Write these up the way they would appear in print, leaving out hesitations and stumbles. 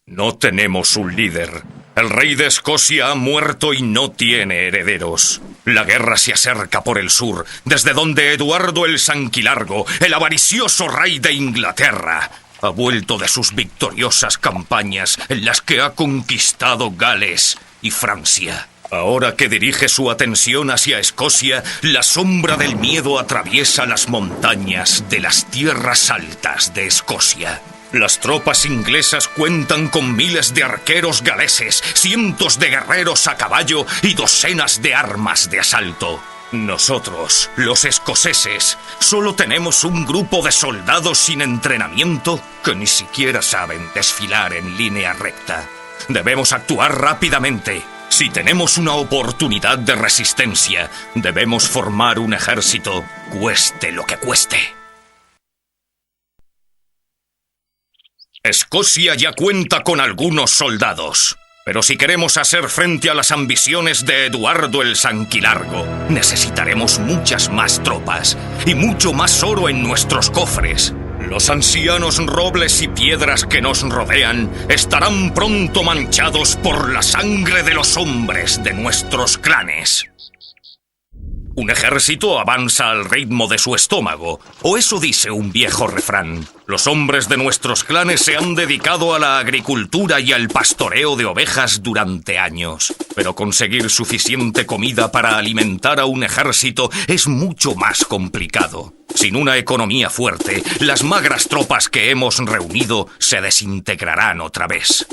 No tenemos un líder. El rey de Escocia ha muerto y no tiene herederos. La guerra se acerca por el sur, desde donde Eduardo el Sanquilargo, el avaricioso rey de Inglaterra, ha vuelto de sus victoriosas campañas en las que ha conquistado Gales y Francia. Ahora que dirige su atención hacia Escocia, la sombra del miedo atraviesa las montañas de las tierras altas de Escocia. Las tropas inglesas cuentan con miles de arqueros galeses, cientos de guerreros a caballo y docenas de armas de asalto. Nosotros, los escoceses, solo tenemos un grupo de soldados sin entrenamiento que ni siquiera saben desfilar en línea recta. Debemos actuar rápidamente. Si tenemos una oportunidad de resistencia, debemos formar un ejército, cueste lo que cueste. Escocia ya cuenta con algunos soldados, pero si queremos hacer frente a las ambiciones de Eduardo el Sanquilargo, necesitaremos muchas más tropas y mucho más oro en nuestros cofres. Los ancianos robles y piedras que nos rodean estarán pronto manchados por la sangre de los hombres de nuestros clanes. Un ejército avanza al ritmo de su estómago, o eso dice un viejo refrán. Los hombres de nuestros clanes se han dedicado a la agricultura y al pastoreo de ovejas durante años, pero conseguir suficiente comida para alimentar a un ejército es mucho más complicado. Sin una economía fuerte, las magras tropas que hemos reunido se desintegrarán otra vez.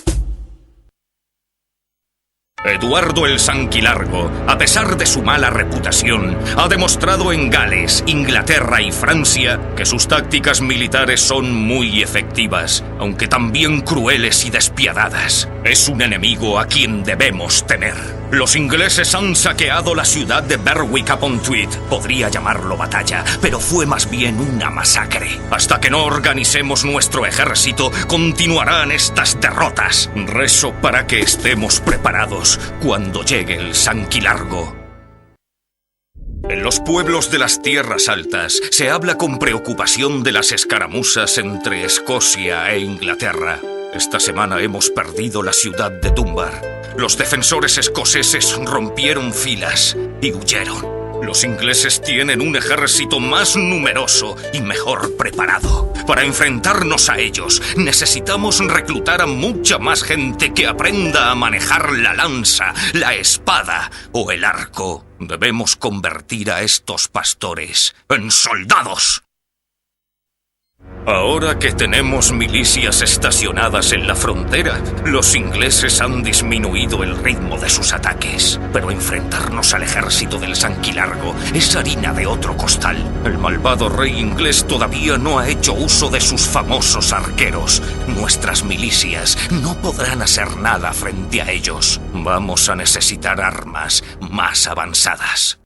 Eduardo el Sanquilargo, a pesar de su mala reputación, ha demostrado en Gales, Inglaterra y Francia que sus tácticas militares son muy efectivas, aunque también crueles y despiadadas. Es un enemigo a quien debemos temer. Los ingleses han saqueado la ciudad de Berwick-upon-Tweed. Podría llamarlo batalla, pero fue más bien una masacre. Hasta que no organicemos nuestro ejército, continuarán estas derrotas. Rezo para que estemos preparados cuando llegue el Sanquilargo. En los pueblos de las tierras altas se habla con preocupación de las escaramuzas entre Escocia e Inglaterra. Esta semana hemos perdido la ciudad de Dunbar. Los defensores escoceses rompieron filas y huyeron. Los ingleses tienen un ejército más numeroso y mejor preparado. Para enfrentarnos a ellos, necesitamos reclutar a mucha más gente que aprenda a manejar la lanza, la espada o el arco. Debemos convertir a estos pastores en soldados. Ahora que tenemos milicias estacionadas en la frontera, los ingleses han disminuido el ritmo de sus ataques. Pero enfrentarnos al ejército del Sanquilargo es harina de otro costal. El malvado rey inglés todavía no ha hecho uso de sus famosos arqueros. Nuestras milicias no podrán hacer nada frente a ellos. Vamos a necesitar armas más avanzadas.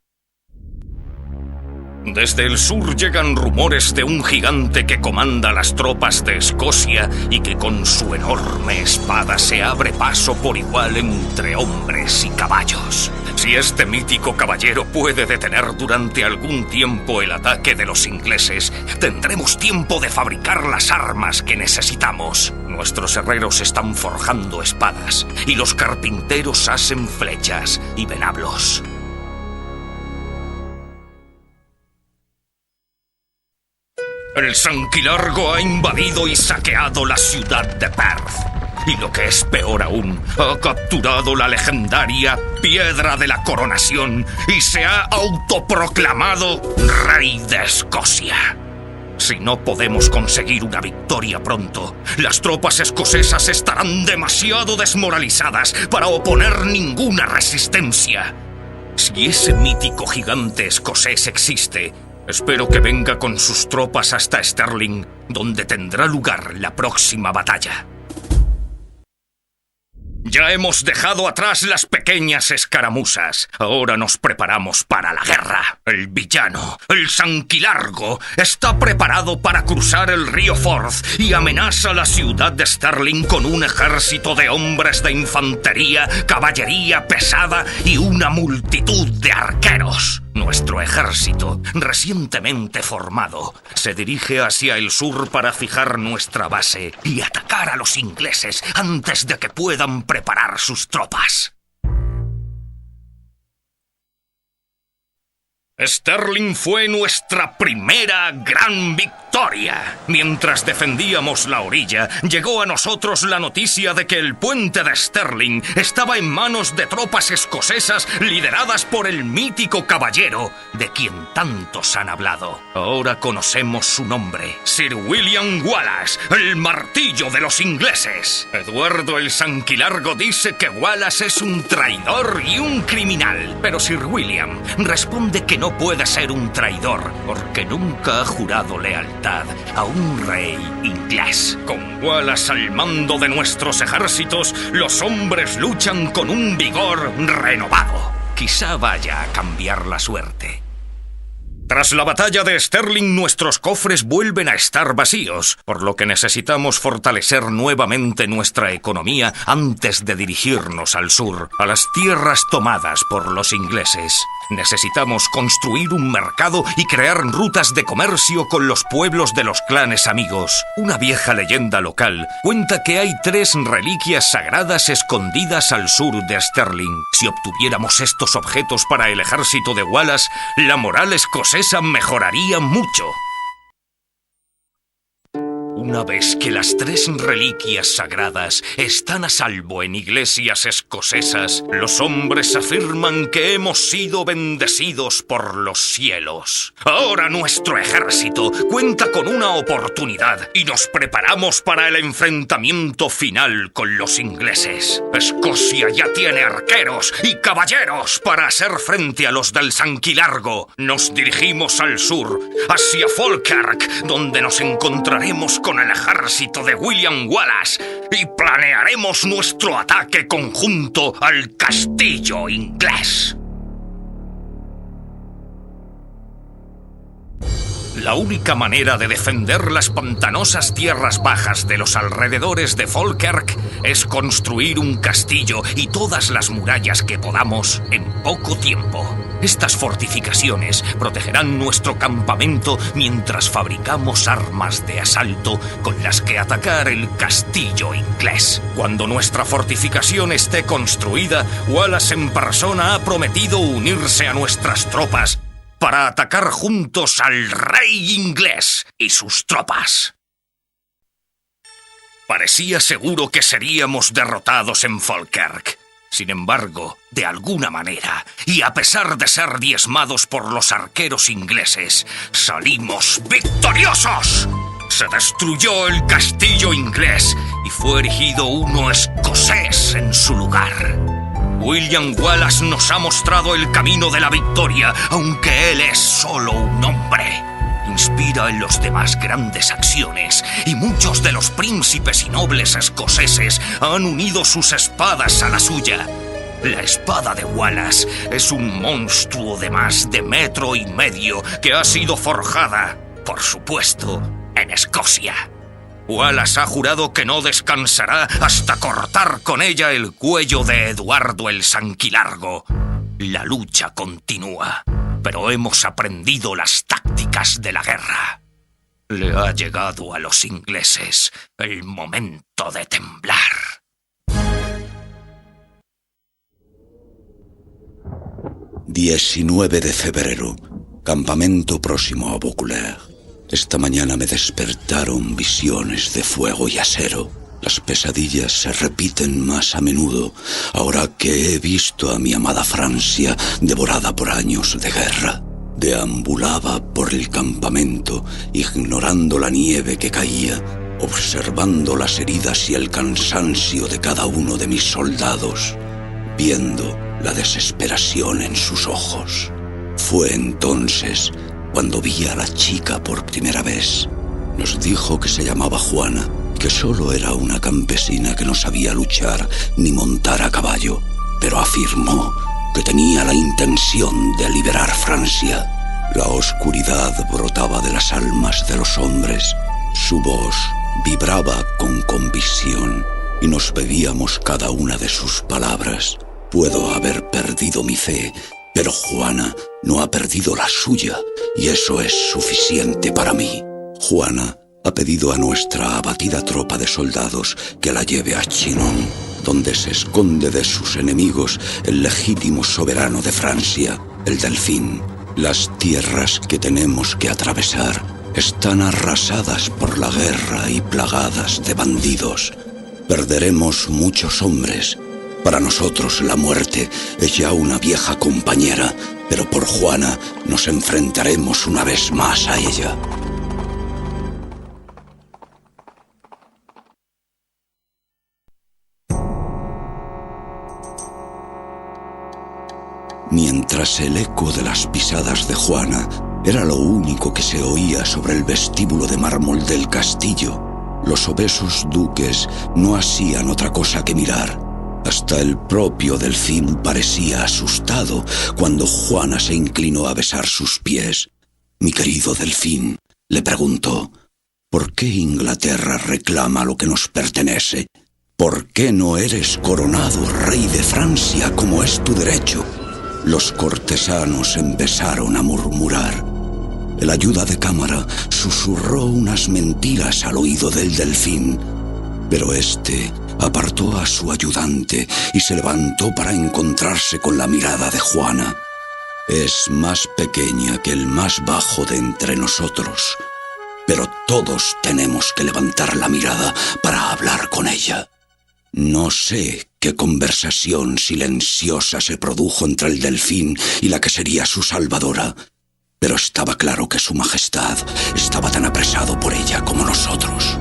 Desde el sur llegan rumores de un gigante que comanda las tropas de Escocia y que con su enorme espada se abre paso por igual entre hombres y caballos. Si este mítico caballero puede detener durante algún tiempo el ataque de los ingleses, tendremos tiempo de fabricar las armas que necesitamos. Nuestros herreros están forjando espadas y los carpinteros hacen flechas y venablos. El Sanquilargo ha invadido y saqueado la ciudad de Perth. Y lo que es peor aún, ha capturado la legendaria Piedra de la Coronación y se ha autoproclamado Rey de Escocia. Si no podemos conseguir una victoria pronto, las tropas escocesas estarán demasiado desmoralizadas para oponer ninguna resistencia. Si ese mítico gigante escocés existe, espero que venga con sus tropas hasta Stirling, donde tendrá lugar la próxima batalla. Ya hemos dejado atrás las pequeñas escaramuzas. Ahora nos preparamos para la guerra. El villano, el Sanquilargo, está preparado para cruzar el río Forth y amenaza la ciudad de Stirling con un ejército de hombres de infantería, caballería pesada y una multitud de arqueros. Nuestro ejército, recientemente formado, se dirige hacia el sur para fijar nuestra base y atacar a los ingleses antes de que puedan preparar sus tropas. Stirling fue nuestra primera gran victoria. Mientras defendíamos la orilla, llegó a nosotros la noticia de que el puente de Stirling estaba en manos de tropas escocesas lideradas por el mítico caballero de quien tantos han hablado. Ahora conocemos su nombre: Sir William Wallace, el martillo de los ingleses. Eduardo el Sanquilargo dice que Wallace es un traidor y un criminal, pero Sir William responde que no puede ser un traidor porque nunca ha jurado lealtad a un rey inglés. Con Wallace al mando de nuestros ejércitos, los hombres luchan con un vigor renovado. Quizá vaya a cambiar la suerte. Tras la batalla de Stirling, nuestros cofres vuelven a estar vacíos, por lo que necesitamos fortalecer nuevamente nuestra economía antes de dirigirnos al sur, a las tierras tomadas por los ingleses. Necesitamos construir un mercado y crear rutas de comercio con los pueblos de los clanes amigos. Una vieja leyenda local cuenta que hay 3 reliquias sagradas escondidas al sur de Stirling. Si obtuviéramos estos objetos para el ejército de Wallace, la moral escocesa mejoraría mucho. Una vez que las 3 reliquias sagradas están a salvo en iglesias escocesas, los hombres afirman que hemos sido bendecidos por los cielos. Ahora nuestro ejército cuenta con una oportunidad y nos preparamos para el enfrentamiento final con los ingleses. Escocia ya tiene arqueros y caballeros para hacer frente a los del Sanquilargo. Nos dirigimos al sur, hacia Falkirk, donde nos encontraremos con el ejército de William Wallace y planearemos nuestro ataque conjunto al castillo inglés. La única manera de defender las pantanosas tierras bajas de los alrededores de Falkirk es construir un castillo y todas las murallas que podamos en poco tiempo. Estas fortificaciones protegerán nuestro campamento mientras fabricamos armas de asalto con las que atacar el castillo inglés. Cuando nuestra fortificación esté construida, Wallace en persona ha prometido unirse a nuestras tropas para atacar juntos al rey inglés y sus tropas. Parecía seguro que seríamos derrotados en Falkirk. Sin embargo, de alguna manera, y a pesar de ser diezmados por los arqueros ingleses, salimos victoriosos. Se destruyó el castillo inglés y fue erigido uno escocés en su lugar. William Wallace nos ha mostrado el camino de la victoria, aunque él es solo un hombre. Inspira en los demás grandes acciones, y muchos de los príncipes y nobles escoceses han unido sus espadas a la suya. La espada de Wallace es un monstruo de más de 1,5 metros que ha sido forjada, por supuesto, en Escocia. Wallace ha jurado que no descansará hasta cortar con ella el cuello de Eduardo el Sanquilargo. La lucha continúa, pero hemos aprendido las tácticas de la guerra. Le ha llegado a los ingleses el momento de temblar. ...19 de febrero... ...campamento próximo a Vaucouleurs. Esta mañana me despertaron visiones de fuego y acero. Las pesadillas se repiten más a menudo, ahora que he visto a mi amada Francia devorada por años de guerra. Deambulaba por el campamento, ignorando la nieve que caía, observando las heridas y el cansancio de cada uno de mis soldados, viendo la desesperación en sus ojos. Fue entonces cuando vi a la chica por primera vez. Nos dijo que se llamaba Juana, que solo era una campesina que no sabía luchar ni montar a caballo, pero afirmó que tenía la intención de liberar Francia. La oscuridad brotaba de las almas de los hombres. Su voz vibraba con convicción y nos bebíamos cada una de sus palabras. Puedo haber perdido mi fe, Pero Juana no ha perdido la suya, y eso es suficiente para mí. Juana ha pedido a nuestra abatida tropa de soldados que la lleve a Chinon, donde se esconde de sus enemigos el legítimo soberano de Francia, el Delfín. Las tierras que tenemos que atravesar están arrasadas por la guerra y plagadas de bandidos. Perderemos muchos hombres. Para nosotros la muerte es ya una vieja compañera, pero por Juana nos enfrentaremos una vez más a ella. Mientras el eco de las pisadas de Juana era lo único que se oía sobre el vestíbulo de mármol del castillo, los obesos duques no hacían otra cosa que mirar. Hasta el propio Delfín parecía asustado cuando Juana se inclinó a besar sus pies. Mi querido Delfín, le preguntó, ¿por qué Inglaterra reclama lo que nos pertenece? ¿Por qué no eres coronado rey de Francia como es tu derecho? Los cortesanos empezaron a murmurar. El ayuda de cámara susurró unas mentiras al oído del Delfín, pero este apartó a su ayudante y se levantó para encontrarse con la mirada de Juana. Es más pequeña que el más bajo de entre nosotros, pero todos tenemos que levantar la mirada para hablar con ella. No sé qué conversación silenciosa se produjo entre el Delfín y la que sería su salvadora, pero estaba claro que su majestad estaba tan apresado por ella como nosotros.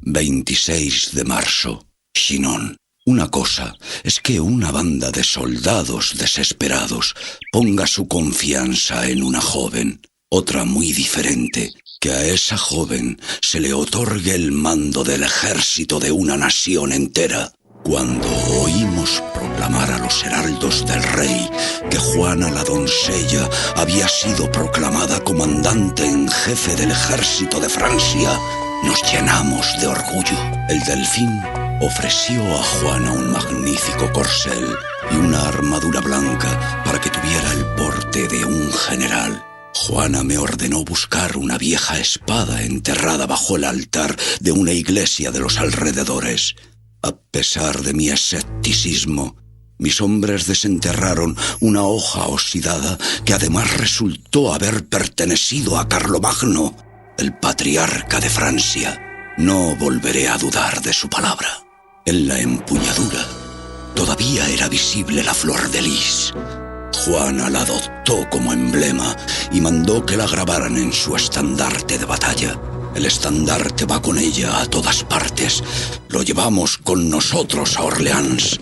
26 de marzo, Chinon. Una cosa es que una banda de soldados desesperados ponga su confianza en una joven. Otra muy diferente, que a esa joven se le otorgue el mando del ejército de una nación entera. Cuando oímos proclamar a los heraldos del rey que Juana la doncella había sido proclamada comandante en jefe del ejército de Francia, nos llenamos de orgullo. El Delfín ofreció a Juana un magnífico corcel y una armadura blanca para que tuviera el porte de un general. Juana me ordenó buscar una vieja espada enterrada bajo el altar de una iglesia de los alrededores. A pesar de mi escepticismo, mis hombres desenterraron una hoja oxidada que además resultó haber pertenecido a Carlomagno, el patriarca de Francia. No volveré a dudar de su palabra. En la empuñadura todavía era visible la flor de lis. Juana la adoptó como emblema y mandó que la grabaran en su estandarte de batalla. El estandarte va con ella a todas partes. Lo llevamos con nosotros a Orleans.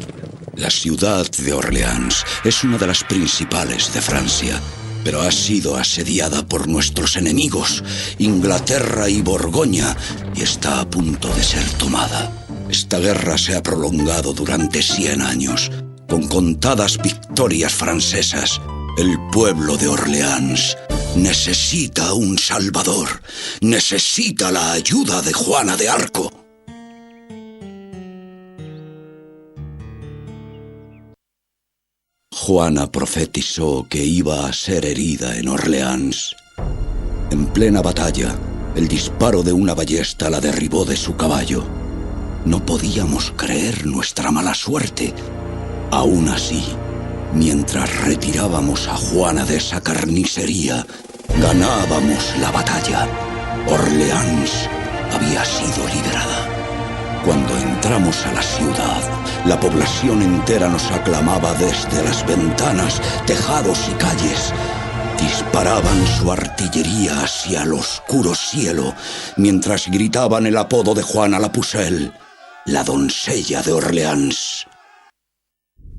La ciudad de Orleans es una de las principales de Francia, pero ha sido asediada por nuestros enemigos, Inglaterra y Borgoña, y está a punto de ser tomada. Esta guerra se ha prolongado durante 100 años, con contadas victorias francesas. El pueblo de Orleans necesita un salvador, necesita la ayuda de Juana de Arco. Juana profetizó que iba a ser herida en Orleans. En plena batalla, el disparo de una ballesta la derribó de su caballo. No podíamos creer nuestra mala suerte. Aún así, mientras retirábamos a Juana de esa carnicería, ganábamos la batalla. Orleans había sido liberada. Cuando entramos a la ciudad, la población entera nos aclamaba desde las ventanas, tejados y calles. Disparaban su artillería hacia el oscuro cielo, mientras gritaban el apodo de Juana la Pucelle, la doncella de Orleans.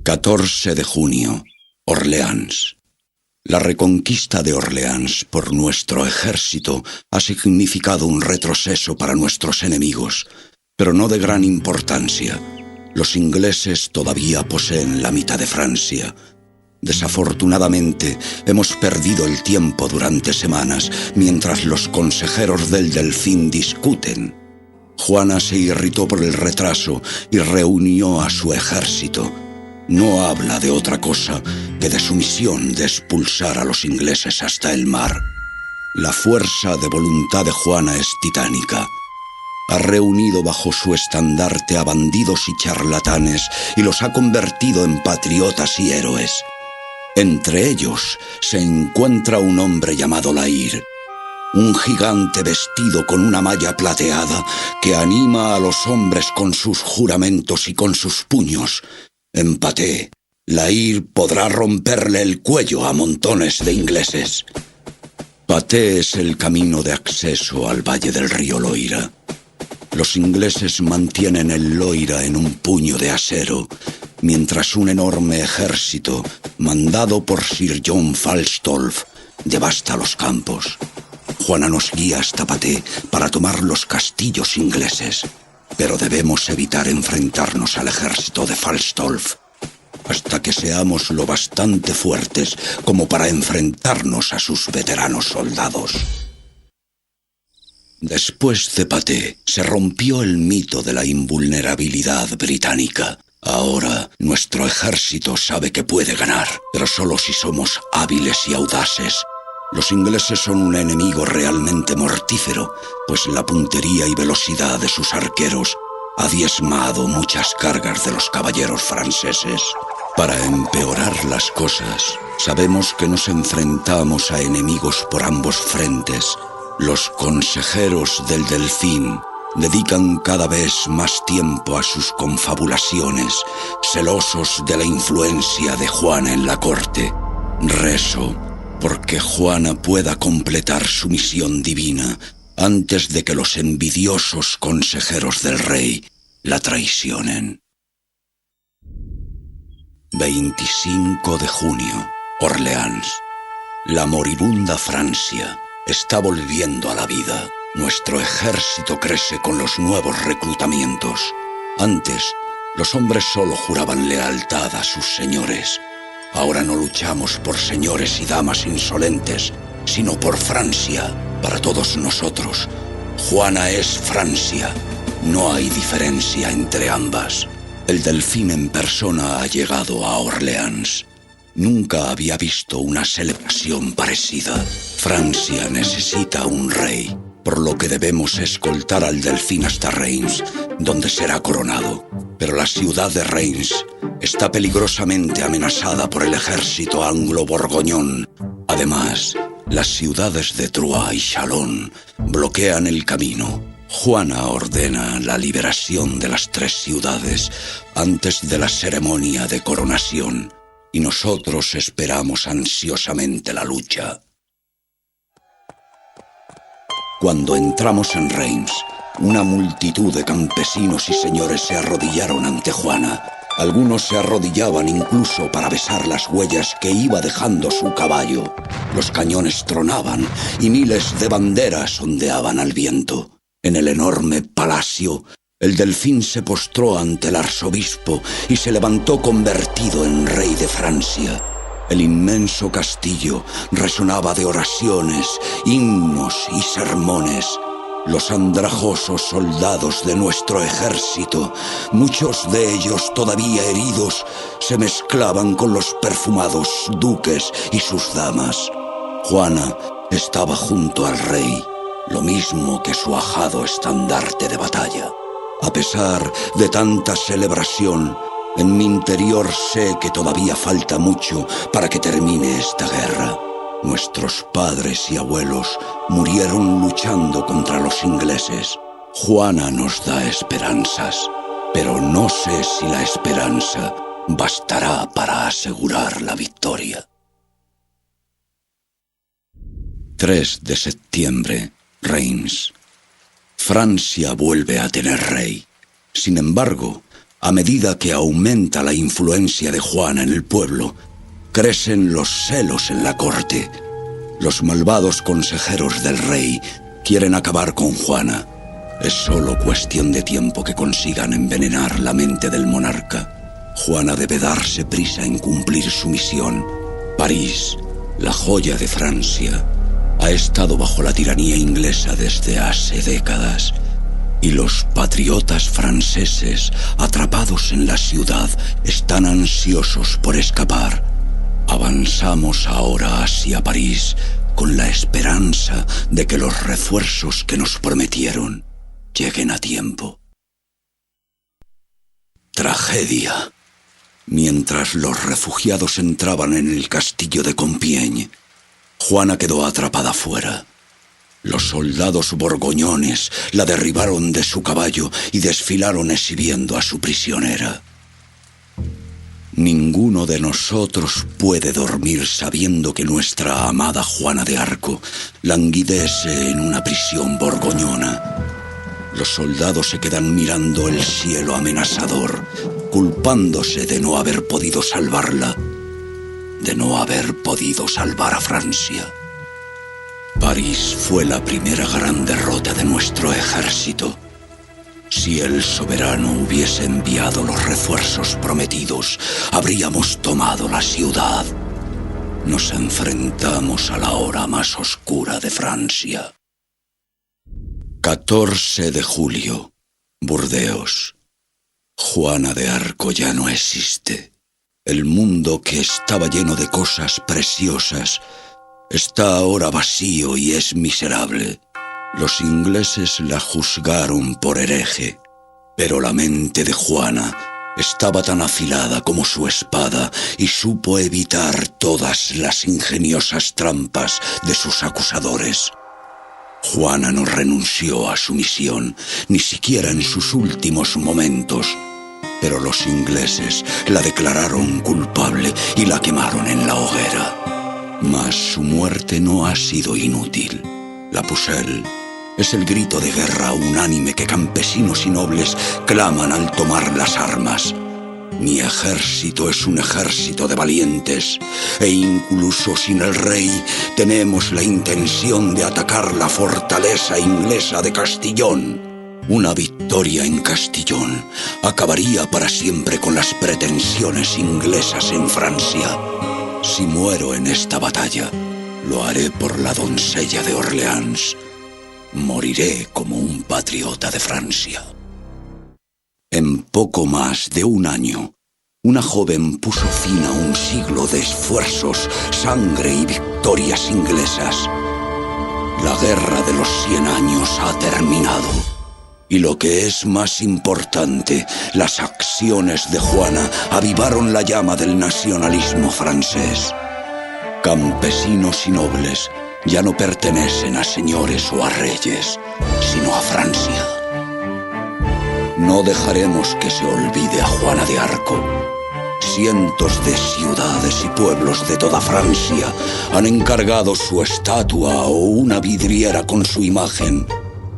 14 de junio, Orleans. La reconquista de Orleans por nuestro ejército ha significado un retroceso para nuestros enemigos, pero no de gran importancia. Los ingleses todavía poseen la mitad de Francia. Desafortunadamente, hemos perdido el tiempo durante semanas mientras los consejeros del Delfín discuten. Juana se irritó por el retraso y reunió a su ejército. no habla de otra cosa que de su misión de expulsar a los ingleses hasta el mar. La fuerza de voluntad de Juana es titánica. Ha reunido bajo su estandarte a bandidos y charlatanes y los ha convertido en patriotas y héroes. Entre ellos se encuentra un hombre llamado La Hire, un gigante vestido con una malla plateada que anima a los hombres con sus juramentos y con sus puños. En Patay, La Hire podrá romperle el cuello a montones de ingleses. Patay es el camino de acceso al valle del río Loira. Los ingleses mantienen el Loira en un puño de acero, mientras un enorme ejército, mandado por Sir John Falstolf, devasta los campos. Juana nos guía hasta Patay para tomar los castillos ingleses, pero debemos evitar enfrentarnos al ejército de Falstolf hasta que seamos lo bastante fuertes como para enfrentarnos a sus veteranos soldados. Después de Patay se rompió el mito de la invulnerabilidad británica. Ahora nuestro ejército sabe que puede ganar, pero solo si somos hábiles y audaces. Los ingleses son un enemigo realmente mortífero, pues la puntería y velocidad de sus arqueros ha diezmado muchas cargas de los caballeros franceses. Para empeorar las cosas, sabemos que nos enfrentamos a enemigos por ambos frentes. Los consejeros del Delfín dedican cada vez más tiempo a sus confabulaciones, celosos de la influencia de Juana en la corte. Rezo porque Juana pueda completar su misión divina antes de que los envidiosos consejeros del rey la traicionen. 25 de junio, Orleans. La moribunda Francia está volviendo a la vida. Nuestro ejército crece con los nuevos reclutamientos. Antes, los hombres solo juraban lealtad a sus señores. Ahora no luchamos por señores y damas insolentes, sino por Francia, para todos nosotros. Juana es Francia. No hay diferencia entre ambas. El Delfín en persona ha llegado a Orleans. Nunca había visto una celebración parecida. Francia necesita un rey, por lo que debemos escoltar al Delfín hasta Reims, donde será coronado. Pero la ciudad de Reims está peligrosamente amenazada por el ejército anglo-borgoñón. Además, las ciudades de Troyes y Chalon bloquean el camino. Juana ordena la liberación de las 3 ciudades antes de la ceremonia de coronación, y nosotros esperamos ansiosamente la lucha. Cuando entramos en Reims, una multitud de campesinos y señores se arrodillaron ante Juana. Algunos se arrodillaban incluso para besar las huellas que iba dejando su caballo. Los cañones tronaban y miles de banderas ondeaban al viento. En el enorme palacio, el Delfín se postró ante el arzobispo y se levantó convertido en rey de Francia. El inmenso castillo resonaba de oraciones, himnos y sermones. Los andrajosos soldados de nuestro ejército, muchos de ellos todavía heridos, se mezclaban con los perfumados duques y sus damas. Juana estaba junto al rey, lo mismo que su ajado estandarte de batalla. A pesar de tanta celebración, en mi interior sé que todavía falta mucho para que termine esta guerra. Nuestros padres y abuelos murieron luchando contra los ingleses. Juana nos da esperanzas, pero no sé si la esperanza bastará para asegurar la victoria. 3 de septiembre, Reims. Francia vuelve a tener rey. Sin embargo, a medida que aumenta la influencia de Juana en el pueblo, crecen los celos en la corte. Los malvados consejeros del rey quieren acabar con Juana. Es solo cuestión de tiempo que consigan envenenar la mente del monarca. Juana debe darse prisa en cumplir su misión. París, la joya de Francia, ha estado bajo la tiranía inglesa desde hace décadas, Y los patriotas franceses, atrapados en la ciudad, están ansiosos por escapar. Avanzamos ahora hacia París con la esperanza de que los refuerzos que nos prometieron lleguen a tiempo. Tragedia. Mientras los refugiados entraban en el castillo de Compiègne, Juana quedó atrapada fuera. Los soldados borgoñones la derribaron de su caballo y desfilaron exhibiendo a su prisionera. Ninguno de nosotros puede dormir sabiendo que nuestra amada Juana de Arco languidece en una prisión borgoñona. Los soldados se quedan mirando el cielo amenazador, culpándose de no haber podido salvarla, de no haber podido salvar a Francia. París fue la primera gran derrota de nuestro ejército. Si el soberano hubiese enviado los refuerzos prometidos, habríamos tomado la ciudad. Nos enfrentamos a la hora más oscura de Francia. 14 de julio, Burdeos. Juana de Arco ya no existe. El mundo que estaba lleno de cosas preciosas está ahora vacío y es miserable. Los ingleses la juzgaron por hereje, pero la mente de Juana estaba tan afilada como su espada y supo evitar todas las ingeniosas trampas de sus acusadores. Juana no renunció a su misión, ni siquiera en sus últimos momentos, pero los ingleses la declararon culpable y la quemaron en la hoguera. Mas su muerte no ha sido inútil. La Pucelle es el grito de guerra unánime que campesinos y nobles claman al tomar las armas. Mi ejército es un ejército de valientes, e incluso sin el rey tenemos la intención de atacar la fortaleza inglesa de Castillón. Una victoria en Castillón acabaría para siempre con las pretensiones inglesas en Francia. Si muero en esta batalla, lo haré por la doncella de Orleans. Moriré como un patriota de Francia. En poco más de un año, una joven puso fin a un siglo de esfuerzos, sangre y victorias inglesas. La guerra de los 100 años ha terminado. Y lo que es más importante, las acciones de Juana avivaron la llama del nacionalismo francés. Campesinos y nobles ya no pertenecen a señores o a reyes, sino a Francia. No dejaremos que se olvide a Juana de Arco. Cientos de ciudades y pueblos de toda Francia han encargado su estatua o una vidriera con su imagen.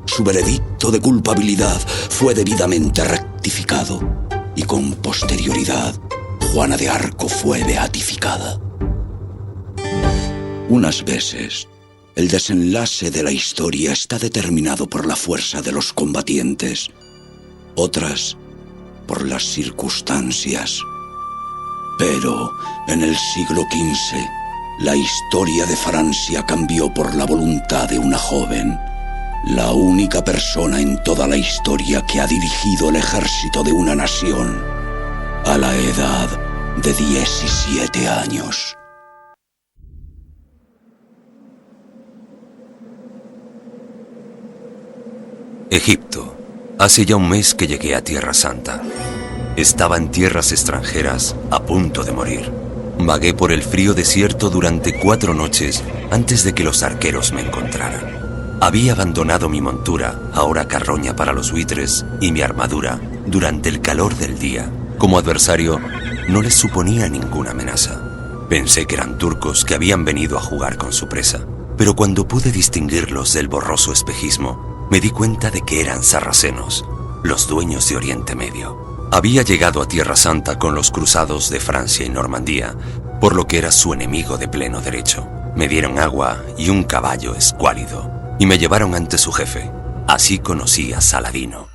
Su veredicto de culpabilidad fue debidamente rectificado y con posterioridad Juana de Arco fue beatificada. Unas veces, el desenlace de la historia está determinado por la fuerza de los combatientes, otras por las circunstancias. Pero en el siglo XV, la historia de Francia cambió por la voluntad de una joven, la única persona en toda la historia que ha dirigido el ejército de una nación, a la edad de 17 años. Egipto. Hace ya un mes que llegué a Tierra Santa. Estaba en tierras extranjeras, a punto de morir. Vagué por el frío desierto durante 4 noches antes de que los arqueros me encontraran. Había abandonado mi montura, ahora carroña para los buitres, y mi armadura durante el calor del día. Como adversario, no les suponía ninguna amenaza. Pensé que eran turcos que habían venido a jugar con su presa, pero cuando pude distinguirlos del borroso espejismo, me di cuenta de que eran sarracenos, los dueños de Oriente Medio. Había llegado a Tierra Santa con los cruzados de Francia y Normandía, por lo que era su enemigo de pleno derecho. Me dieron agua y un caballo escuálido, y me llevaron ante su jefe. Así conocí a Saladino.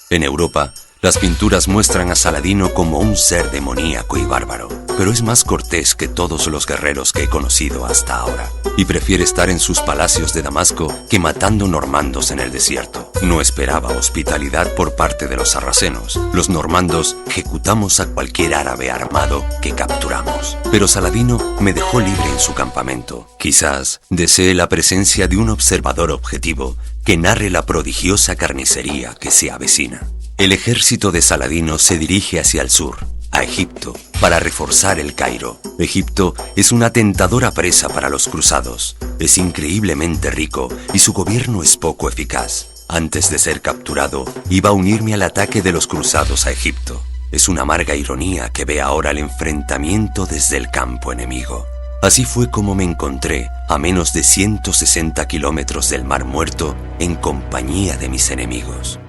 En Europa, Las pinturas muestran a Saladino como un ser demoníaco y bárbaro, pero es más cortés que todos los guerreros que he conocido hasta ahora, y prefiere estar en sus palacios de Damasco que matando normandos en el desierto. No esperaba hospitalidad por parte de los sarracenos. Los normandos ejecutamos a cualquier árabe armado que capturamos, pero Saladino me dejó libre en su campamento. Quizás desee la presencia de un observador objetivo que narre la prodigiosa carnicería que se avecina. El ejército de Saladino se dirige hacia el sur, a Egipto, para reforzar el Cairo. Egipto es una tentadora presa para los cruzados. Es increíblemente rico y su gobierno es poco eficaz. Antes de ser capturado, iba a unirme al ataque de los cruzados a Egipto. Es una amarga ironía que vea ahora el enfrentamiento desde el campo enemigo. Así fue como me encontré a menos de 160 kilómetros del Mar Muerto en compañía de mis enemigos.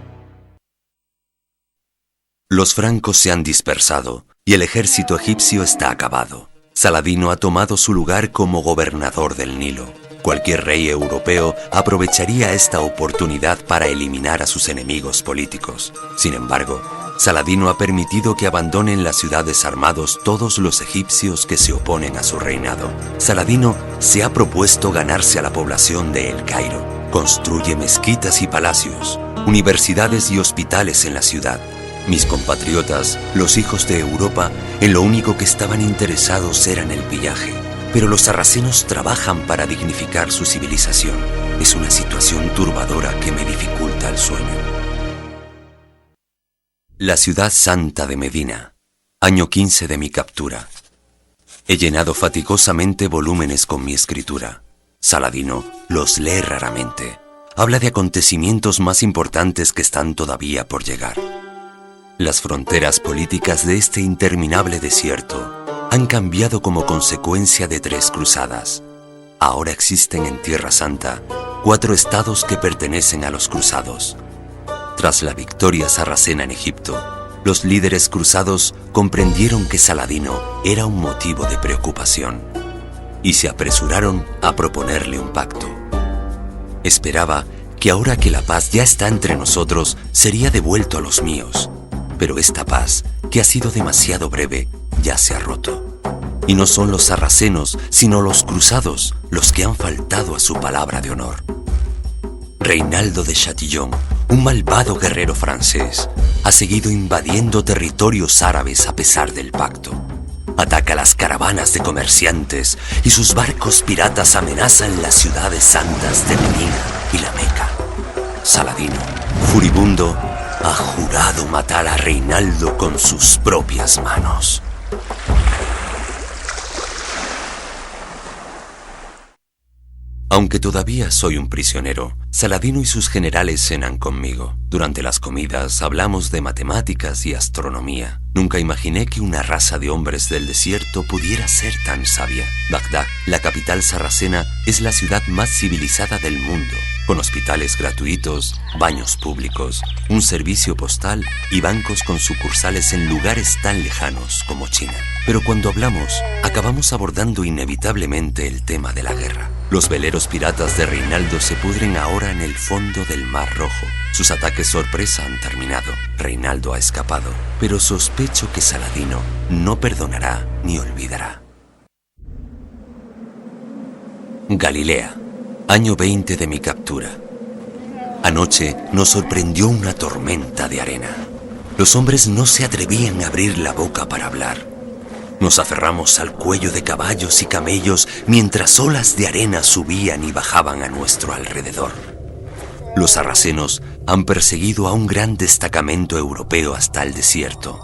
Los francos se han dispersado y el ejército egipcio está acabado. Saladino ha tomado su lugar como gobernador del Nilo. Cualquier rey europeo aprovecharía esta oportunidad para eliminar a sus enemigos políticos. Sin embargo, Saladino ha permitido que abandonen las ciudades armados todos los egipcios que se oponen a su reinado. Saladino se ha propuesto ganarse a la población de El Cairo. Construye mezquitas y palacios, universidades y hospitales en la ciudad. Mis compatriotas, los hijos de Europa, en lo único que estaban interesados era en el pillaje. Pero los sarracenos trabajan para dignificar su civilización. Es una situación turbadora que me dificulta el sueño. La ciudad santa de Medina, año 15 de mi captura. He llenado fatigosamente volúmenes con mi escritura. Saladino los lee raramente. Habla de acontecimientos más importantes que están todavía por llegar. Las fronteras políticas de este interminable desierto han cambiado como consecuencia de 3 cruzadas. Ahora existen en Tierra Santa 4 estados que pertenecen a los cruzados. Tras la victoria sarracena en Egipto, los líderes cruzados comprendieron que Saladino era un motivo de preocupación y se apresuraron a proponerle un pacto. Esperaba que ahora que la paz ya está entre nosotros, sería devuelto a los míos. Pero esta paz, que ha sido demasiado breve, ya se ha roto. Y no son los sarracenos, sino los cruzados, los que han faltado a su palabra de honor. Reinaldo de Chatillon, un malvado guerrero francés, ha seguido invadiendo territorios árabes a pesar del pacto. Ataca las caravanas de comerciantes y sus barcos piratas amenazan las ciudades santas de Medina y la Meca. Saladino, furibundo, ha jurado matar a Reinaldo con sus propias manos. Aunque todavía soy un prisionero, Saladino y sus generales cenan conmigo. Durante las comidas hablamos de matemáticas y astronomía. Nunca imaginé que una raza de hombres del desierto pudiera ser tan sabia. Bagdad, la capital sarracena, es la ciudad más civilizada del mundo, con hospitales gratuitos, baños públicos, un servicio postal y bancos con sucursales en lugares tan lejanos como China. Pero cuando hablamos, acabamos abordando inevitablemente el tema de la guerra. Los veleros piratas de Reinaldo se pudren ahora en el fondo del Mar Rojo. Sus ataques sorpresa han terminado. Reinaldo ha escapado, pero sospecho que Saladino no perdonará ni olvidará. Galilea, año 20 de mi captura. Anoche nos sorprendió una tormenta de arena. Los hombres no se atrevían a abrir la boca para hablar. Nos aferramos al cuello de caballos y camellos mientras olas de arena subían y bajaban a nuestro alrededor. Los sarracenos han perseguido a un gran destacamento europeo hasta el desierto.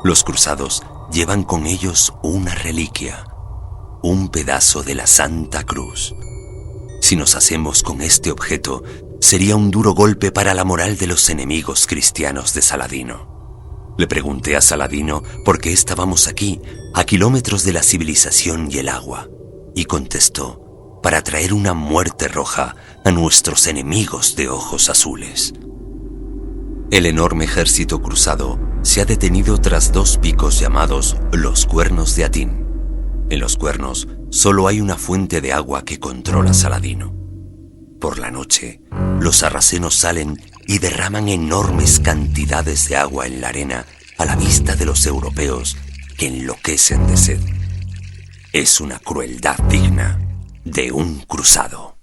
Los cruzados llevan con ellos una reliquia, un pedazo de la Santa Cruz. Si nos hacemos con este objeto, sería un duro golpe para la moral de los enemigos cristianos de Saladino. Le pregunté a Saladino por qué estábamos aquí, a kilómetros de la civilización y el agua, y contestó: para traer una muerte roja a nuestros enemigos de ojos azules. El enorme ejército cruzado se ha detenido tras 2 picos llamados los Cuernos de Atín. En los cuernos solo hay una fuente de agua que controla Saladino. Por la noche, los sarracenos salen y derraman enormes cantidades de agua en la arena a la vista de los europeos que enloquecen de sed. Es una crueldad digna de un cruzado.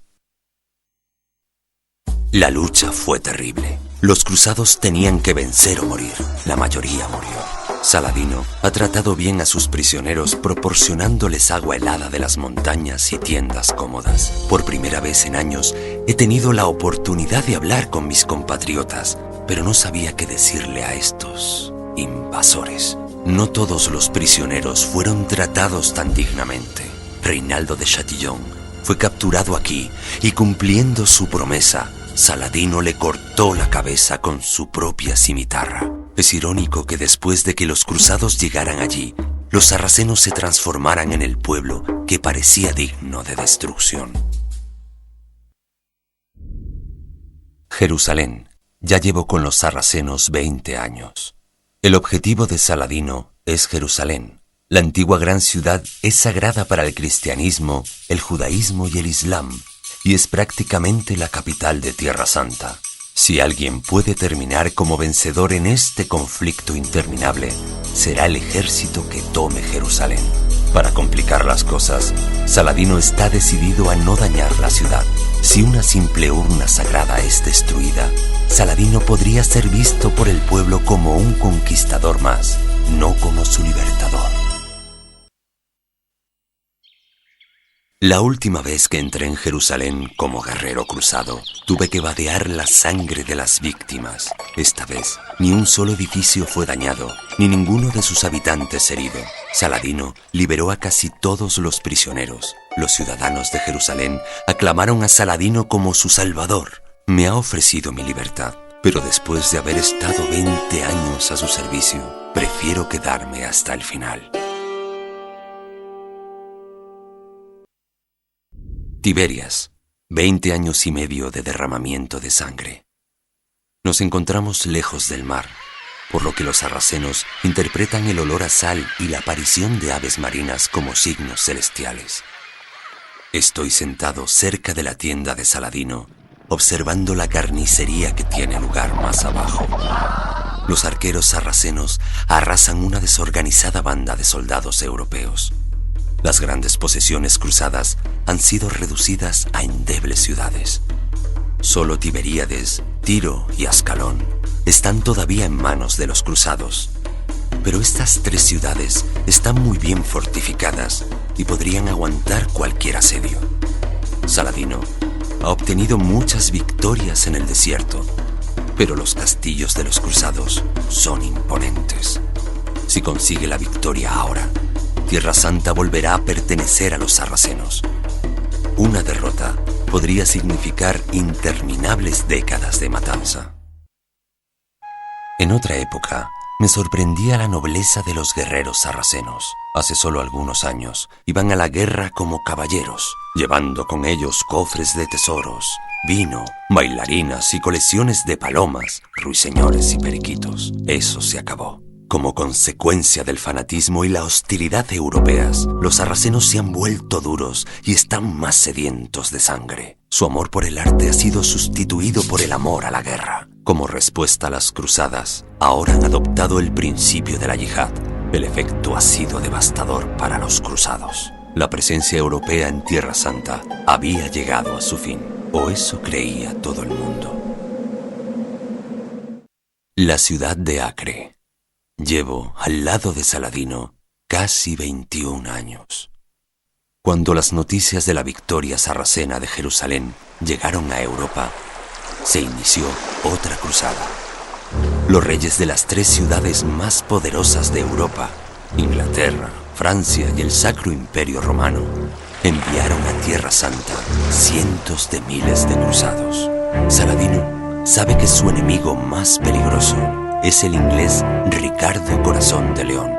La lucha fue terrible. Los cruzados tenían que vencer o morir. La mayoría murió. Saladino ha tratado bien a sus prisioneros proporcionándoles agua helada de las montañas y tiendas cómodas. Por primera vez en años he tenido la oportunidad de hablar con mis compatriotas, pero no sabía qué decirle a estos invasores. No todos los prisioneros fueron tratados tan dignamente. Reinaldo de Chatillon fue capturado aquí y, cumpliendo su promesa, Saladino le cortó la cabeza con su propia cimitarra. Es irónico que después de que los cruzados llegaran allí, los sarracenos se transformaran en el pueblo que parecía digno de destrucción. Jerusalén. Ya llevo con los sarracenos 20 años. El objetivo de Saladino es Jerusalén. La antigua gran ciudad es sagrada para el cristianismo, el judaísmo y el islam, y es prácticamente la capital de Tierra Santa. Si alguien puede terminar como vencedor en este conflicto interminable, será el ejército que tome Jerusalén. Para complicar las cosas, Saladino está decidido a no dañar la ciudad. Si una simple urna sagrada es destruida, Saladino podría ser visto por el pueblo como un conquistador más, no como su libertador. La última vez que entré en Jerusalén como guerrero cruzado, tuve que vadear la sangre de las víctimas. Esta vez, ni un solo edificio fue dañado, ni ninguno de sus habitantes herido. Saladino liberó a casi todos los prisioneros. Los ciudadanos de Jerusalén aclamaron a Saladino como su salvador. Me ha ofrecido mi libertad, pero después de haber estado 20 años a su servicio, prefiero quedarme hasta el final. Tiberias, 20 años y medio de derramamiento de sangre. Nos encontramos lejos del mar, por lo que los sarracenos interpretan el olor a sal y la aparición de aves marinas como signos celestiales. Estoy sentado cerca de la tienda de Saladino, observando la carnicería que tiene lugar más abajo. Los arqueros sarracenos arrasan una desorganizada banda de soldados europeos. Las grandes posesiones cruzadas han sido reducidas a endebles ciudades. Solo Tiberíades, Tiro y Ascalón están todavía en manos de los cruzados. Pero estas 3 ciudades están muy bien fortificadas y podrían aguantar cualquier asedio. Saladino ha obtenido muchas victorias en el desierto, pero los castillos de los cruzados son imponentes. Si consigue la victoria ahora, Tierra Santa volverá a pertenecer a los sarracenos. Una derrota podría significar interminables décadas de matanza. En otra época, me sorprendía la nobleza de los guerreros sarracenos. Hace solo algunos años, iban a la guerra como caballeros, llevando con ellos cofres de tesoros, vino, bailarinas y colecciones de palomas, ruiseñores y periquitos. Eso se acabó. Como consecuencia del fanatismo y la hostilidad europeas, los sarracenos se han vuelto duros y están más sedientos de sangre. Su amor por el arte ha sido sustituido por el amor a la guerra. Como respuesta a las cruzadas, ahora han adoptado el principio de la yihad. El efecto ha sido devastador para los cruzados. La presencia europea en Tierra Santa había llegado a su fin, o eso creía todo el mundo. La ciudad de Acre. Llevo al lado de Saladino casi 21 años. Cuando las noticias de la victoria sarracena de Jerusalén llegaron a Europa, se inició otra cruzada. Los reyes de las 3 ciudades más poderosas de Europa, Inglaterra, Francia y el Sacro Imperio Romano, enviaron a Tierra Santa cientos de miles de cruzados. Saladino sabe que su enemigo más peligroso es el inglés Ricardo Corazón de León,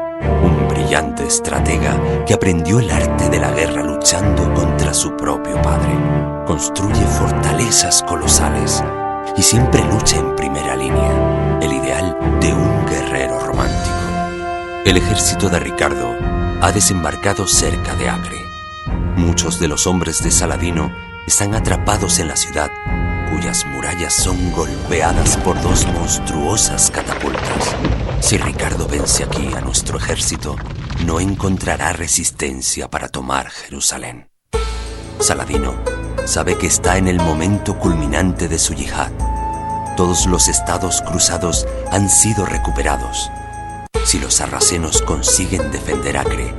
un brillante estratega que aprendió el arte de la guerra luchando contra su propio padre. Construye fortalezas colosales y siempre lucha en primera línea, el ideal de un guerrero romántico. El ejército de Ricardo ha desembarcado cerca de Acre. Muchos de los hombres de Saladino están atrapados en la ciudad cuyas murallas son golpeadas por dos monstruosas catapultas. Si Ricardo vence aquí a nuestro ejército, no encontrará resistencia para tomar Jerusalén. Saladino sabe que está en el momento culminante de su yihad. Todos los estados cruzados han sido recuperados. Si los sarracenos consiguen defender Acre,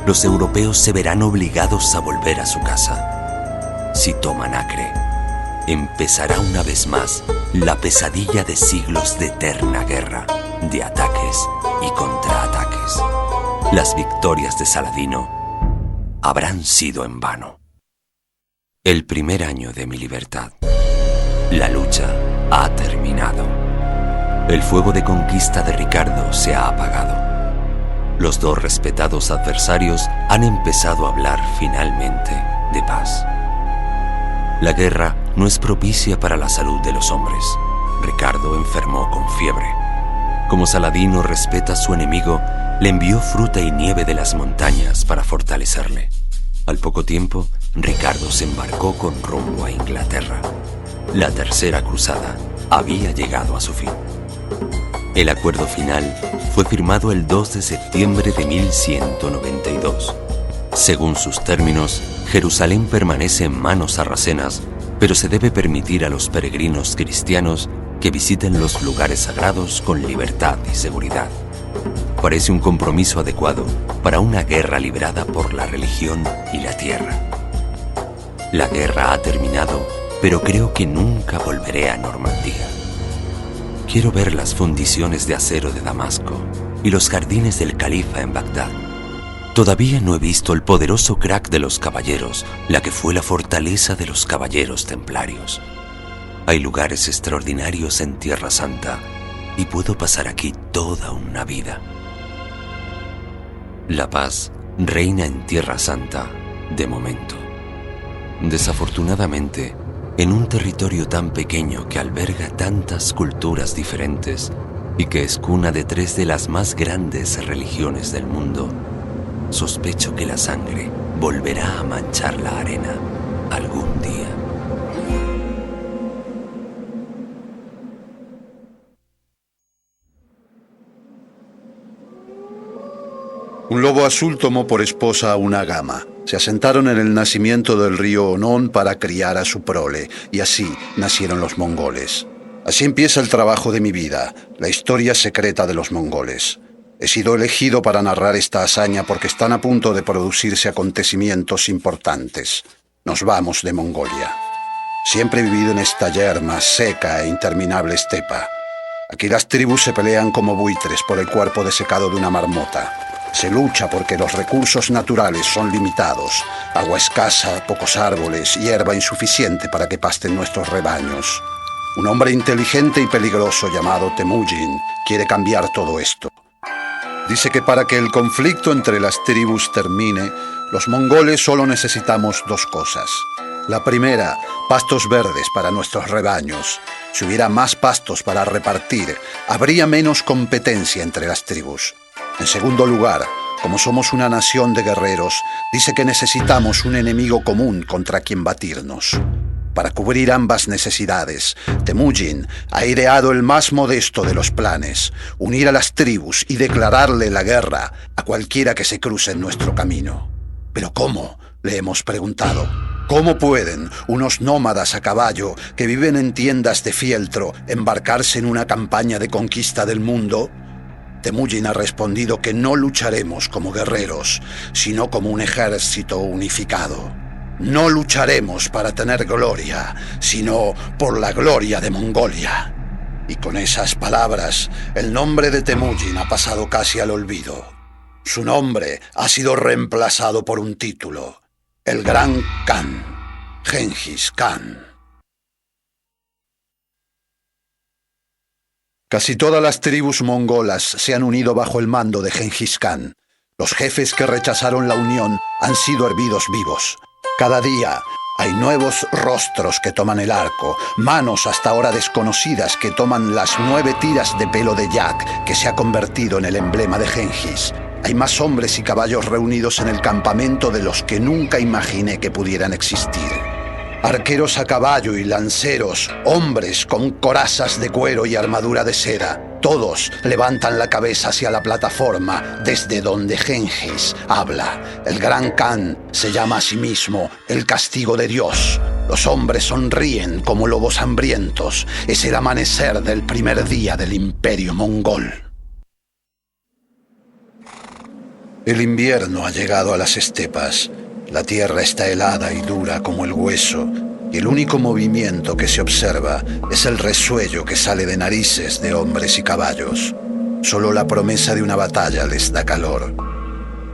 los europeos se verán obligados a volver a su casa. Si toman Acre, empezará una vez más la pesadilla de siglos de eterna guerra, de ataques y contraataques. Las victorias de Saladino habrán sido en vano. El primer año de mi libertad. La lucha ha terminado. El fuego de conquista de Ricardo se ha apagado. Los dos respetados adversarios han empezado a hablar finalmente de paz. La guerra no es propicia para la salud de los hombres. Ricardo enfermó con fiebre. Como Saladino respeta a su enemigo, le envió fruta y nieve de las montañas para fortalecerle. Al poco tiempo, Ricardo se embarcó con rumbo a Inglaterra. La tercera cruzada había llegado a su fin. El acuerdo final fue firmado el 2 de septiembre de 1192. Según sus términos, Jerusalén permanece en manos sarracenas, pero se debe permitir a los peregrinos cristianos que visiten los lugares sagrados con libertad y seguridad. Parece un compromiso adecuado para una guerra librada por la religión y la tierra. La guerra ha terminado, pero creo que nunca volveré a Normandía. Quiero ver las fundiciones de acero de Damasco y los jardines del califa en Bagdad. Todavía no he visto el poderoso crack de los caballeros, la que fue la fortaleza de los caballeros templarios. Hay lugares extraordinarios en Tierra Santa y puedo pasar aquí toda una vida. La paz reina en Tierra Santa de momento. Desafortunadamente, en un territorio tan pequeño que alberga tantas culturas diferentes y que es cuna de 3 de las más grandes religiones del mundo, sospecho que la sangre volverá a manchar la arena algún día. Un lobo azul tomó por esposa a una gama. Se asentaron en el nacimiento del río Onón para criar a su prole, y así nacieron los mongoles. Así empieza el trabajo de mi vida, la historia secreta de los mongoles. He sido elegido para narrar esta hazaña porque están a punto de producirse acontecimientos importantes. Nos vamos de Mongolia. Siempre he vivido en esta yerma, seca e interminable estepa. Aquí las tribus se pelean como buitres por el cuerpo desecado de una marmota. Se lucha porque los recursos naturales son limitados. Agua escasa, pocos árboles, hierba insuficiente para que pasten nuestros rebaños. Un hombre inteligente y peligroso llamado Temujin quiere cambiar todo esto. Dice que para que el conflicto entre las tribus termine, los mongoles solo necesitamos 2 cosas. La primera, pastos verdes para nuestros rebaños. Si hubiera más pastos para repartir, habría menos competencia entre las tribus. En segundo lugar, como somos una nación de guerreros, dice que necesitamos un enemigo común contra quien batirnos. Para cubrir ambas necesidades, Temujin ha ideado el más modesto de los planes: unir a las tribus y declararle la guerra a cualquiera que se cruce en nuestro camino. ¿Pero cómo?, le hemos preguntado. ¿Cómo pueden unos nómadas a caballo que viven en tiendas de fieltro embarcarse en una campaña de conquista del mundo? Temujin ha respondido que no lucharemos como guerreros, sino como un ejército unificado. No lucharemos para tener gloria, sino por la gloria de Mongolia. Y con esas palabras, el nombre de Temujin ha pasado casi al olvido. Su nombre ha sido reemplazado por un título: el Gran Khan, Genghis Khan. Casi todas las tribus mongolas se han unido bajo el mando de Genghis Khan. Los jefes que rechazaron la unión han sido hervidos vivos. Cada día hay nuevos rostros que toman el arco, manos hasta ahora desconocidas que toman las 9 tiras de pelo de yak que se ha convertido en el emblema de Genghis. Hay más hombres y caballos reunidos en el campamento de los que nunca imaginé que pudieran existir. Arqueros a caballo y lanceros, hombres con corazas de cuero y armadura de seda, todos levantan la cabeza hacia la plataforma desde donde Genghis habla. El Gran Khan se llama a sí mismo el castigo de Dios. Los hombres sonríen como lobos hambrientos. Es el amanecer del primer día del imperio mongol. El invierno ha llegado a las estepas. La tierra está helada y dura como el hueso, y el único movimiento que se observa es el resuello que sale de narices de hombres y caballos. Solo la promesa de una batalla les da calor.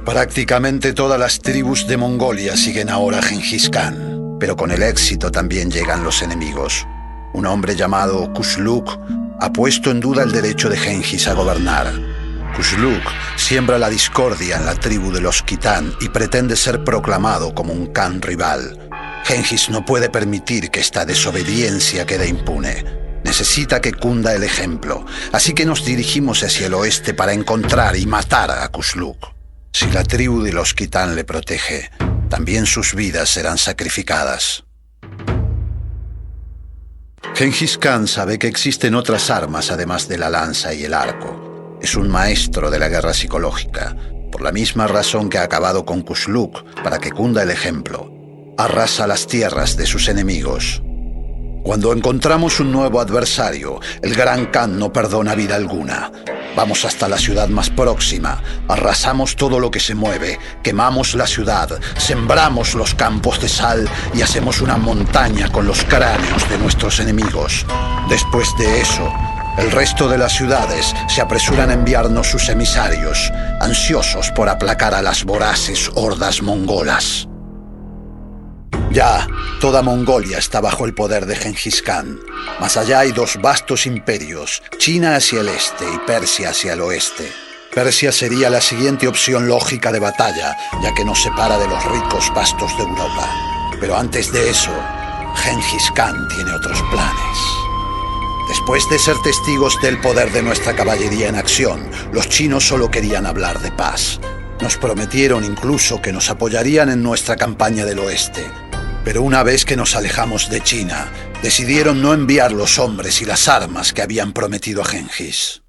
Prácticamente todas las tribus de Mongolia siguen ahora a Genghis Khan, pero con el éxito también llegan los enemigos. Un hombre llamado Kusluk ha puesto en duda el derecho de Genghis a gobernar. Kusluk siembra la discordia en la tribu de los Kitán y pretende ser proclamado como un Khan rival. Genghis no puede permitir que esta desobediencia quede impune. Necesita que cunda el ejemplo, así que nos dirigimos hacia el oeste para encontrar y matar a Kusluk. Si la tribu de los Kitán le protege, también sus vidas serán sacrificadas. Genghis Khan sabe que existen otras armas además de la lanza y el arco. Es un maestro de la guerra psicológica, por la misma razón que ha acabado con Kusluk para que cunda el ejemplo. Arrasa las tierras de sus enemigos. Cuando encontramos un nuevo adversario, el Gran Khan no perdona vida alguna. Vamos hasta la ciudad más próxima, arrasamos todo lo que se mueve, quemamos la ciudad, sembramos los campos de sal y hacemos una montaña con los cráneos de nuestros enemigos. Después de eso, el resto de las ciudades se apresuran a enviarnos sus emisarios, ansiosos por aplacar a las voraces hordas mongolas. Ya, toda Mongolia está bajo el poder de Genghis Khan. Más allá hay dos vastos imperios, China hacia el este y Persia hacia el oeste. Persia sería la siguiente opción lógica de batalla, ya que nos separa de los ricos vastos de Europa. Pero antes de eso, Genghis Khan tiene otros planes. Después de ser testigos del poder de nuestra caballería en acción, los chinos solo querían hablar de paz. Nos prometieron incluso que nos apoyarían en nuestra campaña del oeste. Pero una vez que nos alejamos de China, decidieron no enviar los hombres y las armas que habían prometido a Genghis.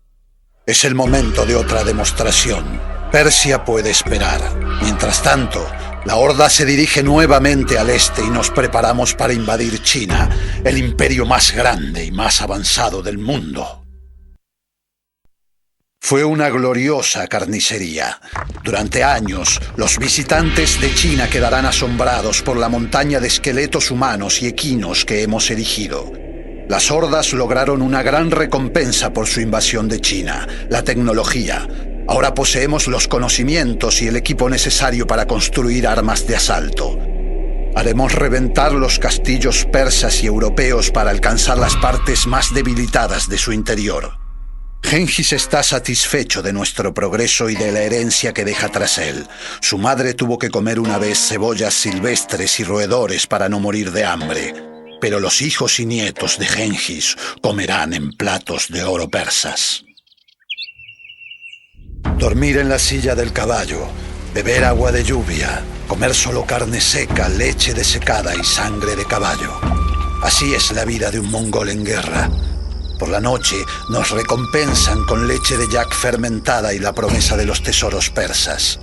Es el momento de otra demostración. Persia puede esperar. Mientras tanto, la horda se dirige nuevamente al este y nos preparamos para invadir China, el imperio más grande y más avanzado del mundo. Fue una gloriosa carnicería. Durante años, los visitantes de China quedarán asombrados por la montaña de esqueletos humanos y equinos que hemos erigido. Las hordas lograron una gran recompensa por su invasión de China, la tecnología. Ahora poseemos los conocimientos y el equipo necesario para construir armas de asalto. Haremos reventar los castillos persas y europeos para alcanzar las partes más debilitadas de su interior. Genghis está satisfecho de nuestro progreso y de la herencia que deja tras él. Su madre tuvo que comer una vez cebollas silvestres y roedores para no morir de hambre. Pero los hijos y nietos de Genghis comerán en platos de oro persas. Dormir en la silla del caballo, beber agua de lluvia, comer solo carne seca, leche desecada y sangre de caballo. Así es la vida de un mongol en guerra. Por la noche nos recompensan con leche de yak fermentada y la promesa de los tesoros persas.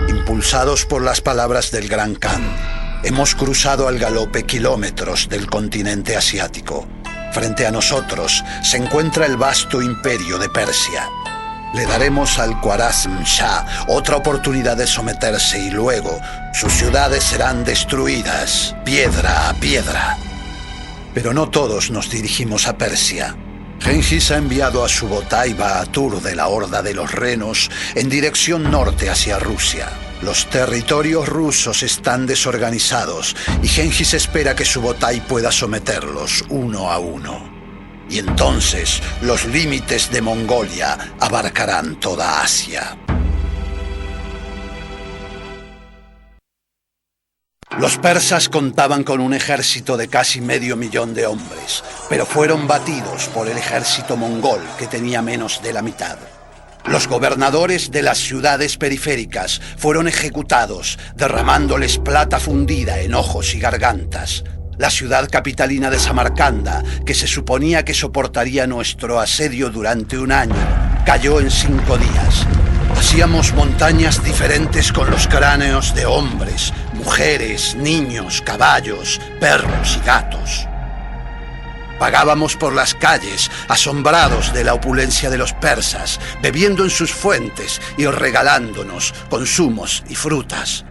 Impulsados por las palabras del Gran Khan, hemos cruzado al galope kilómetros del continente asiático. Frente a nosotros se encuentra el vasto imperio de Persia. Le daremos al Khwarazm Shah otra oportunidad de someterse y luego sus ciudades serán destruidas, piedra a piedra. Pero no todos nos dirigimos a Persia. Genghis ha enviado a Subotai Bahatur de la Horda de los Renos en dirección norte hacia Rusia. Los territorios rusos están desorganizados y Genghis espera que Subotai pueda someterlos uno a uno. Y entonces los límites de Mongolia abarcarán toda Asia. Los persas contaban con un ejército de casi 500.000 de hombres, pero fueron batidos por el ejército mongol, que tenía menos de la mitad. Los gobernadores de las ciudades periféricas fueron ejecutados, derramándoles plata fundida en ojos y gargantas. La ciudad capitalina de Samarcanda, que se suponía que soportaría nuestro asedio durante un año, cayó en 5 días. Hacíamos montañas diferentes con los cráneos de hombres, mujeres, niños, caballos, perros y gatos. Vagábamos por las calles, asombrados de la opulencia de los persas, bebiendo en sus fuentes y regalándonos consumos y frutas.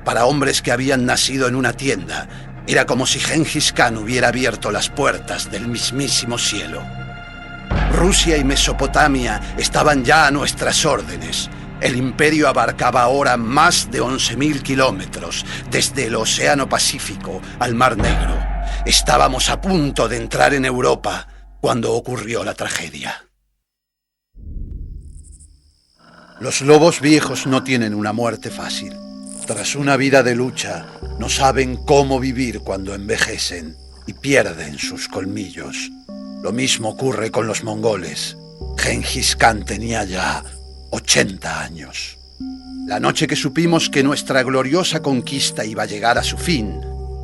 Para hombres que habían nacido en una tienda, era como si Gengis Khan hubiera abierto las puertas del mismísimo cielo. Rusia y Mesopotamia estaban ya a nuestras órdenes. El imperio abarcaba ahora más de 11.000 kilómetros, desde el Océano Pacífico al Mar Negro. Estábamos a punto de entrar en Europa cuando ocurrió la tragedia. Los lobos viejos no tienen una muerte fácil. Tras una vida de lucha, no saben cómo vivir cuando envejecen y pierden sus colmillos. Lo mismo ocurre con los mongoles. Gengis Khan tenía ya 80 años. La noche que supimos que nuestra gloriosa conquista iba a llegar a su fin,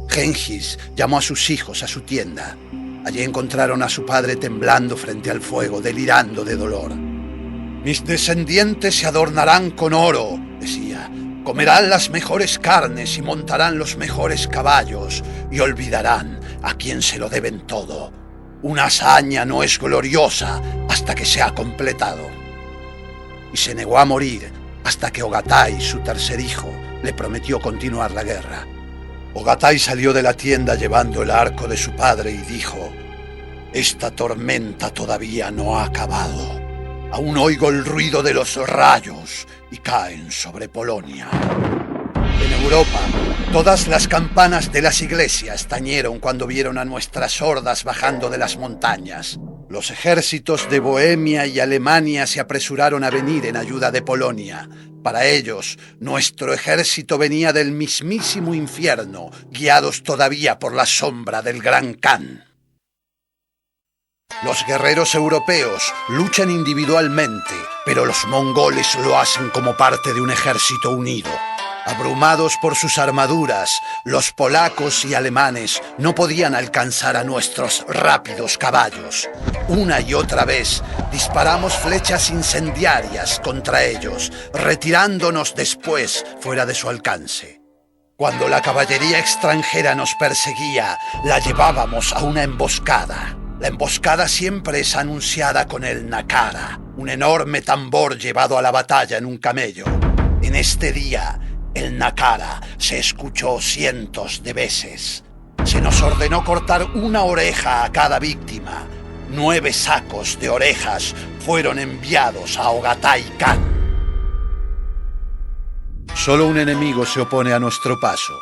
Gengis llamó a sus hijos a su tienda. Allí encontraron a su padre temblando frente al fuego, delirando de dolor. «Mis descendientes se adornarán con oro», decía. «Comerán las mejores carnes y montarán los mejores caballos y olvidarán a quien se lo deben todo. Una hazaña no es gloriosa hasta que se ha completado». Y se negó a morir hasta que Ogatai, su tercer hijo, le prometió continuar la guerra. Ogatai salió de la tienda llevando el arco de su padre y dijo: «Esta tormenta todavía no ha acabado. Aún oigo el ruido de los rayos y caen sobre Polonia». En Europa, todas las campanas de las iglesias tañeron cuando vieron a nuestras hordas bajando de las montañas. Los ejércitos de Bohemia y Alemania se apresuraron a venir en ayuda de Polonia. Para ellos, nuestro ejército venía del mismísimo infierno, guiados todavía por la sombra del Gran Khan. Los guerreros europeos luchan individualmente, pero los mongoles lo hacen como parte de un ejército unido. Abrumados por sus armaduras, los polacos y alemanes no podían alcanzar a nuestros rápidos caballos. Una y otra vez disparamos flechas incendiarias contra ellos, retirándonos después fuera de su alcance. Cuando la caballería extranjera nos perseguía, la llevábamos a una emboscada. La emboscada siempre es anunciada con el nakara, un enorme tambor llevado a la batalla en un camello. En este día, el nakara se escuchó cientos de veces. Se nos ordenó cortar una oreja a cada víctima. 9 sacos de orejas fueron enviados a Ogatai Khan. Solo un enemigo se opone a nuestro paso.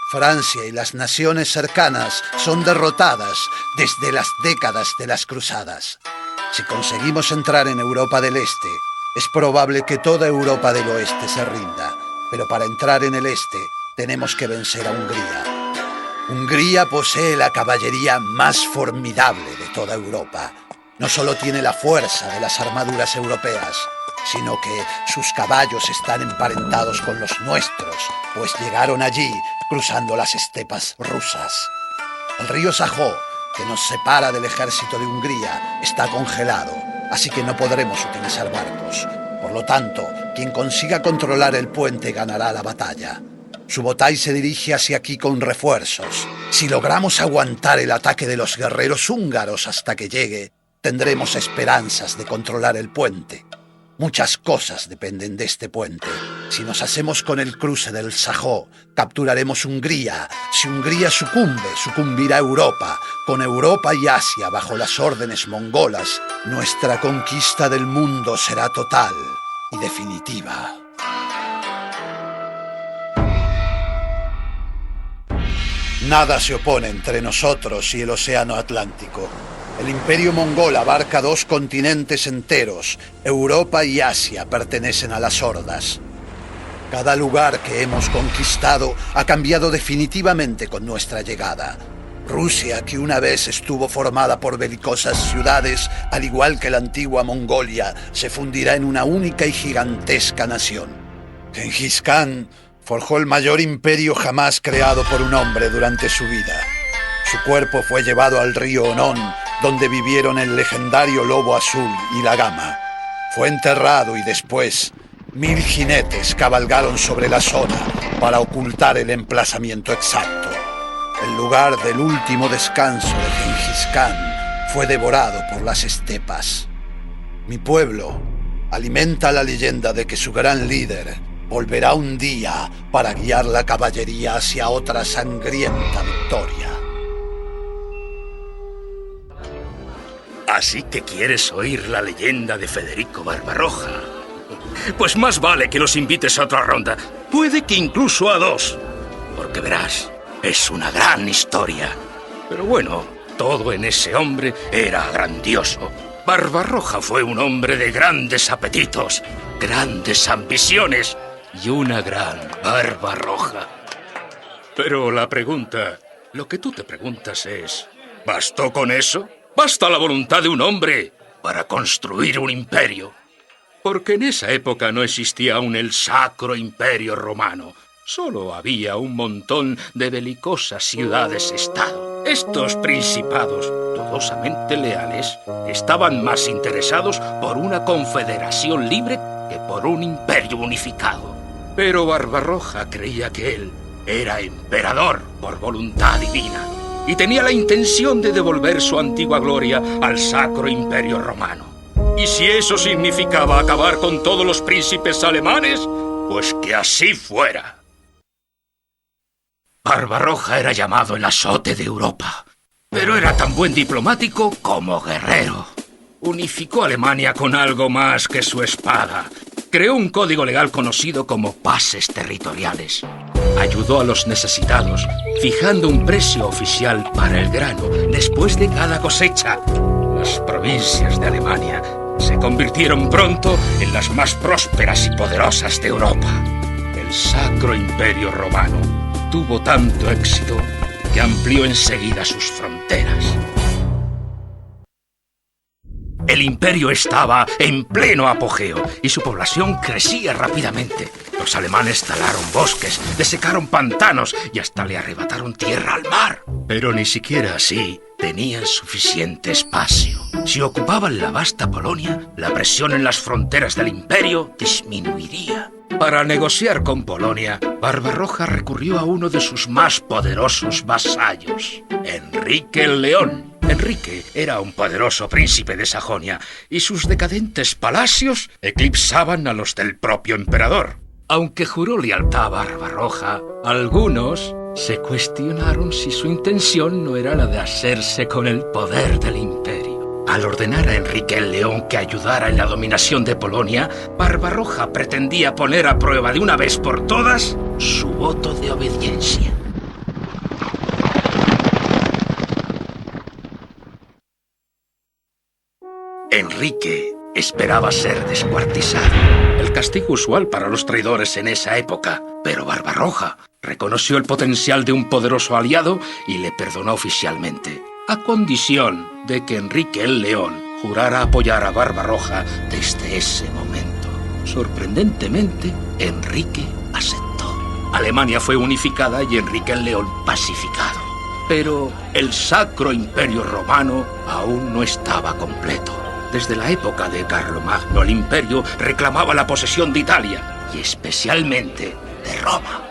Francia y las naciones cercanas son derrotadas desde las décadas de las cruzadas. Si conseguimos entrar en Europa del Este, es probable que toda Europa del Oeste se rinda. Pero para entrar en el Este, tenemos que vencer a Hungría. Hungría posee la caballería más formidable de toda Europa. No solo tiene la fuerza de las armaduras europeas, sino que sus caballos están emparentados con los nuestros, pues llegaron allí cruzando las estepas rusas. El río Sajó, que nos separa del ejército de Hungría, está congelado, así que no podremos utilizar barcos. Por lo tanto, quien consiga controlar el puente ganará la batalla. Subotai se dirige hacia aquí con refuerzos. Si logramos aguantar el ataque de los guerreros húngaros hasta que llegue, tendremos esperanzas de controlar el puente. Muchas cosas dependen de este puente. Si nos hacemos con el cruce del Sajó, capturaremos Hungría. Si Hungría sucumbe, sucumbirá Europa. Con Europa y Asia bajo las órdenes mongolas, nuestra conquista del mundo será total y definitiva. Nada se opone entre nosotros y el Océano Atlántico. El imperio mongol abarca 2 continentes enteros. Europa y Asia pertenecen a las hordas. Cada lugar que hemos conquistado ha cambiado definitivamente con nuestra llegada. Rusia, que una vez estuvo formada por belicosas ciudades, al igual que la antigua Mongolia, se fundirá en una única y gigantesca nación. Gengis Khan forjó el mayor imperio jamás creado por un hombre durante su vida. Su cuerpo fue llevado al río Onón, donde vivieron el legendario lobo azul y la gama. Fue enterrado y después 1000 jinetes cabalgaron sobre la zona para ocultar el emplazamiento exacto. El lugar del último descanso de Gengis Khan fue devorado por las estepas. Mi pueblo alimenta la leyenda de que su gran líder volverá un día para guiar la caballería hacia otra sangrienta victoria. Así que quieres oír la leyenda de Federico Barbarroja. Pues más vale que nos invites a otra ronda. Puede que incluso a 2. Porque verás, es una gran historia. Pero bueno, todo en ese hombre era grandioso. Barbarroja fue un hombre de grandes apetitos, grandes ambiciones y una gran barba roja. Pero la pregunta, lo que tú te preguntas es, ¿bastó con eso? ¿Basta la voluntad de un hombre para construir un imperio? Porque en esa época no existía aún el Sacro Imperio Romano. Solo había un montón de belicosas ciudades-estado. Estos principados, dudosamente leales, estaban más interesados por una confederación libre que por un imperio unificado. Pero Barbarroja creía que él era emperador por voluntad divina y tenía la intención de devolver su antigua gloria al Sacro Imperio Romano. Y si eso significaba acabar con todos los príncipes alemanes, pues que así fuera. Barbarroja era llamado el azote de Europa, pero era tan buen diplomático como guerrero. Unificó a Alemania con algo más que su espada. Creó un código legal conocido como pases territoriales. Ayudó a los necesitados, fijando un precio oficial para el grano después de cada cosecha. Las provincias de Alemania se convirtieron pronto en las más prósperas y poderosas de Europa. El Sacro Imperio Romano tuvo tanto éxito que amplió enseguida sus fronteras. El imperio estaba en pleno apogeo y su población crecía rápidamente. Los alemanes talaron bosques, desecaron pantanos y hasta le arrebataron tierra al mar. Pero ni siquiera así tenían suficiente espacio. Si ocupaban la vasta Polonia, la presión en las fronteras del imperio disminuiría. Para negociar con Polonia, Barbarroja recurrió a uno de sus más poderosos vasallos, Enrique el León. Enrique era un poderoso príncipe de Sajonia y sus decadentes palacios eclipsaban a los del propio emperador. Aunque juró lealtad a Barbarroja, algunos se cuestionaron si su intención no era la de hacerse con el poder del imperio. Al ordenar a Enrique el León que ayudara en la dominación de Polonia, Barbarroja pretendía poner a prueba de una vez por todas su voto de obediencia. Enrique esperaba ser descuartizado, el castigo usual para los traidores en esa época. Pero Barbarroja reconoció el potencial de un poderoso aliado y le perdonó oficialmente, a condición de que Enrique el León jurara apoyar a Barbarroja desde ese momento. Sorprendentemente, Enrique aceptó. Alemania fue unificada y Enrique el León pacificado. Pero el Sacro Imperio Romano aún no estaba completo. Desde la época de Carlomagno, el imperio reclamaba la posesión de Italia, y especialmente de Roma.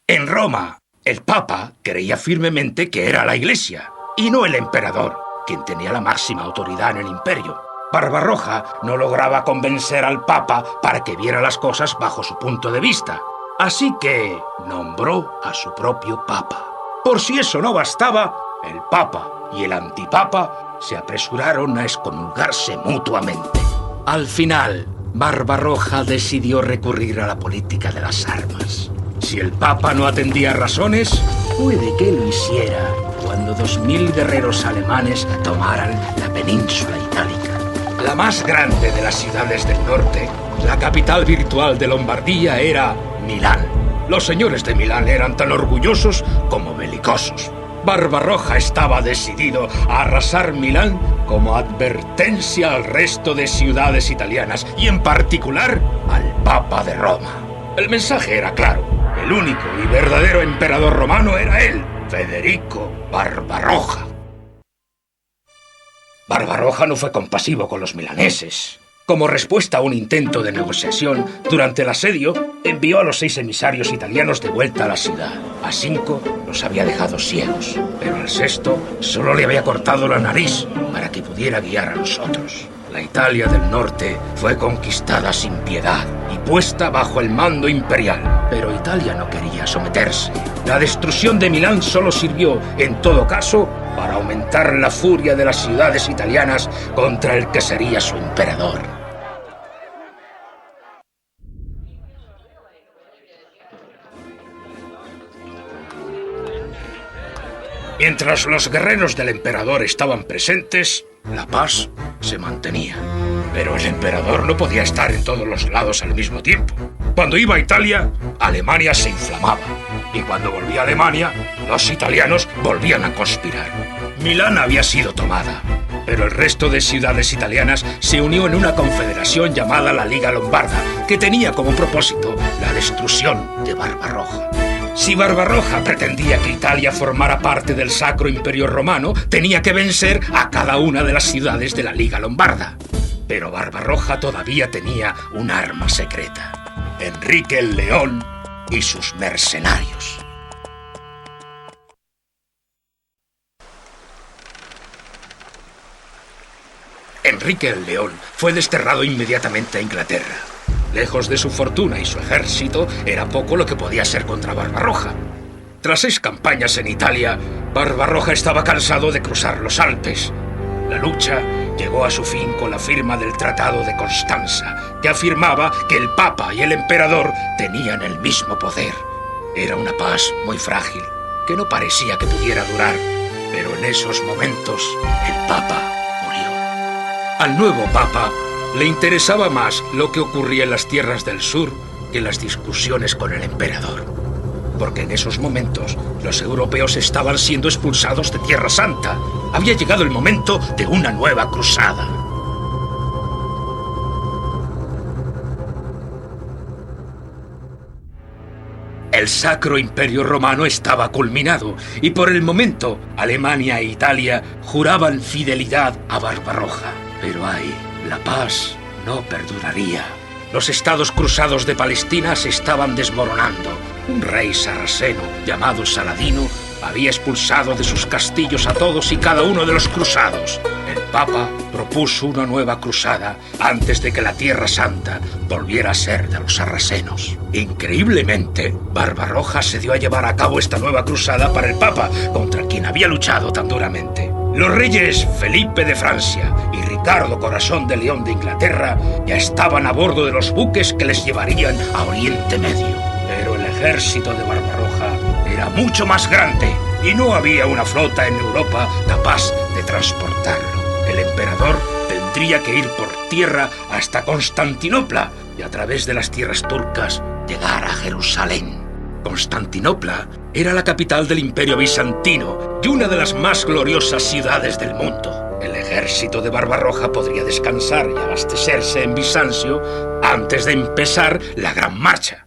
En Roma, el Papa creía firmemente que era la Iglesia, y no el emperador, quien tenía la máxima autoridad en el imperio. Barbarroja no lograba convencer al Papa para que viera las cosas bajo su punto de vista, así que nombró a su propio Papa. Por si eso no bastaba, el Papa y el Antipapa se apresuraron a excomulgarse mutuamente. Al final, Barbarroja decidió recurrir a la política de las armas. Si el Papa no atendía razones, puede que lo hiciera cuando 2000 guerreros alemanes tomaran la península itálica. La más grande de las ciudades del norte, la capital virtual de Lombardía, era Milán. Los señores de Milán eran tan orgullosos como belicosos. Barbarroja estaba decidido a arrasar Milán como advertencia al resto de ciudades italianas y en particular al Papa de Roma. El mensaje era claro. El único y verdadero emperador romano era él, Federico Barbarroja. Barbarroja no fue compasivo con los milaneses. Como respuesta a un intento de negociación, durante el asedio, envió a los 6 emisarios italianos de vuelta a la ciudad. A 5 los había dejado ciegos, pero al 6º solo le había cortado la nariz para que pudiera guiar a los otros. La Italia del norte fue conquistada sin piedad y puesta bajo el mando imperial, pero Italia no quería someterse. La destrucción de Milán solo sirvió, en todo caso, para aumentar la furia de las ciudades italianas contra el que sería su emperador. Mientras los guerreros del emperador estaban presentes, la paz se mantenía. Pero el emperador no podía estar en todos los lados al mismo tiempo. Cuando iba a Italia, Alemania se inflamaba. Y cuando volvía a Alemania, los italianos volvían a conspirar. Milán había sido tomada, pero el resto de ciudades italianas se unió en una confederación llamada la Liga Lombarda, que tenía como propósito la destrucción de Barbarroja. Si Barbarroja pretendía que Italia formara parte del Sacro Imperio Romano, tenía que vencer a cada una de las ciudades de la Liga Lombarda. Pero Barbarroja todavía tenía un arma secreta: Enrique el León y sus mercenarios. Enrique el León fue desterrado inmediatamente a Inglaterra. Lejos de su fortuna y su ejército, era poco lo que podía hacer contra Barbarroja. Tras 6 campañas en Italia, Barbarroja estaba cansado de cruzar los Alpes. La lucha llegó a su fin con la firma del Tratado de Constanza, que afirmaba que el Papa y el Emperador tenían el mismo poder. Era una paz muy frágil, que no parecía que pudiera durar, pero en esos momentos el Papa murió. Al nuevo Papa le interesaba más lo que ocurría en las tierras del sur que las discusiones con el emperador. Porque en esos momentos los europeos estaban siendo expulsados de Tierra Santa. Había llegado el momento de una nueva cruzada. El Sacro Imperio Romano estaba culminado y por el momento Alemania e Italia juraban fidelidad a Barbarroja. Pero la paz no perduraría. Los estados cruzados de Palestina se estaban desmoronando. Un rey sarraceno llamado Saladino había expulsado de sus castillos a todos y cada uno de los cruzados. El Papa propuso una nueva cruzada antes de que la Tierra Santa volviera a ser de los sarracenos. Increíblemente, Barbarroja se dio a llevar a cabo esta nueva cruzada para el Papa, contra quien había luchado tan duramente. Los reyes Felipe de Francia y Ricardo Corazón de León de Inglaterra ya estaban a bordo de los buques que les llevarían a Oriente Medio. Pero el ejército de Barbarroja era mucho más grande y no había una flota en Europa capaz de transportarlo. El emperador tendría que ir por tierra hasta Constantinopla y a través de las tierras turcas llegar a Jerusalén. Constantinopla era la capital del Imperio Bizantino y una de las más gloriosas ciudades del mundo. El ejército de Barbarroja podría descansar y abastecerse en Bizancio antes de empezar la Gran Marcha.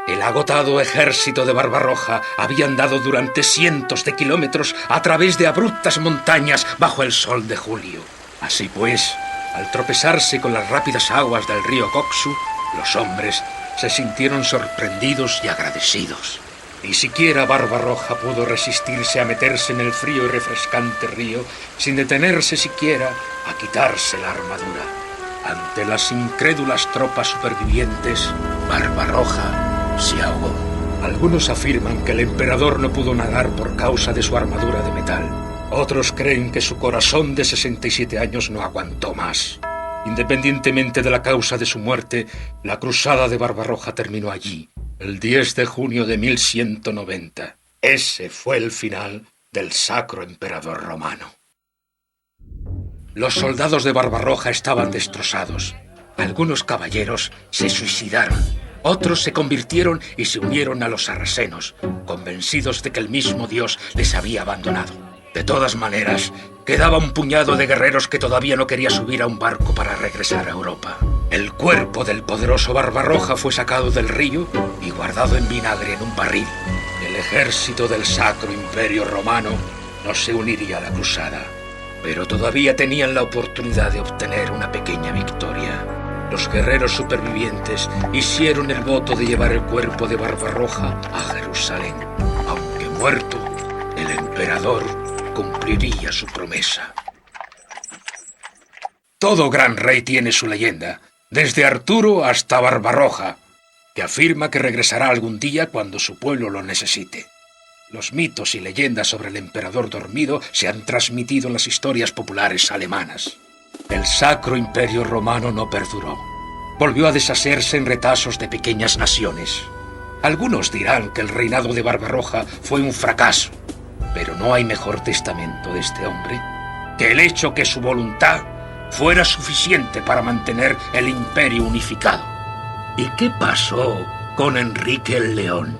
El agotado ejército de Barbarroja había andado durante cientos de kilómetros a través de abruptas montañas bajo el sol de julio. Así pues, al tropezarse con las rápidas aguas del río Coxu, los hombres se sintieron sorprendidos y agradecidos. Ni siquiera Barbarroja pudo resistirse a meterse en el frío y refrescante río sin detenerse siquiera a quitarse la armadura. Ante las incrédulas tropas supervivientes, Barbarroja se ahogó. Algunos afirman que el emperador no pudo nadar por causa de su armadura de metal. Otros creen que su corazón de 67 años no aguantó más. Independientemente de la causa de su muerte, la cruzada de Barbarroja terminó allí, el 10 de junio de 1190. Ese fue el final del Sacro Emperador Romano. Los soldados de Barbarroja estaban destrozados. Algunos caballeros se suicidaron. Otros se convirtieron y se unieron a los sarracenos, convencidos de que el mismo Dios les había abandonado. De todas maneras, quedaba un puñado de guerreros que todavía no quería subir a un barco para regresar a Europa. El cuerpo del poderoso Barbarroja fue sacado del río y guardado en vinagre en un barril. El ejército del Sacro Imperio Romano no se uniría a la cruzada, pero todavía tenían la oportunidad de obtener una pequeña victoria. Los guerreros supervivientes hicieron el voto de llevar el cuerpo de Barbarroja a Jerusalén. Aunque muerto, el emperador cumpliría su promesa. Todo gran rey tiene su leyenda, desde Arturo hasta Barbarroja, que afirma que regresará algún día cuando su pueblo lo necesite. Los mitos y leyendas sobre el emperador dormido se han transmitido en las historias populares alemanas. El Sacro Imperio Romano no perduró. Volvió a deshacerse en retazos de pequeñas naciones. Algunos dirán que el reinado de Barbarroja fue un fracaso, pero no hay mejor testamento de este hombre que el hecho que su voluntad fuera suficiente para mantener el imperio unificado. ¿Y qué pasó con Enrique el León?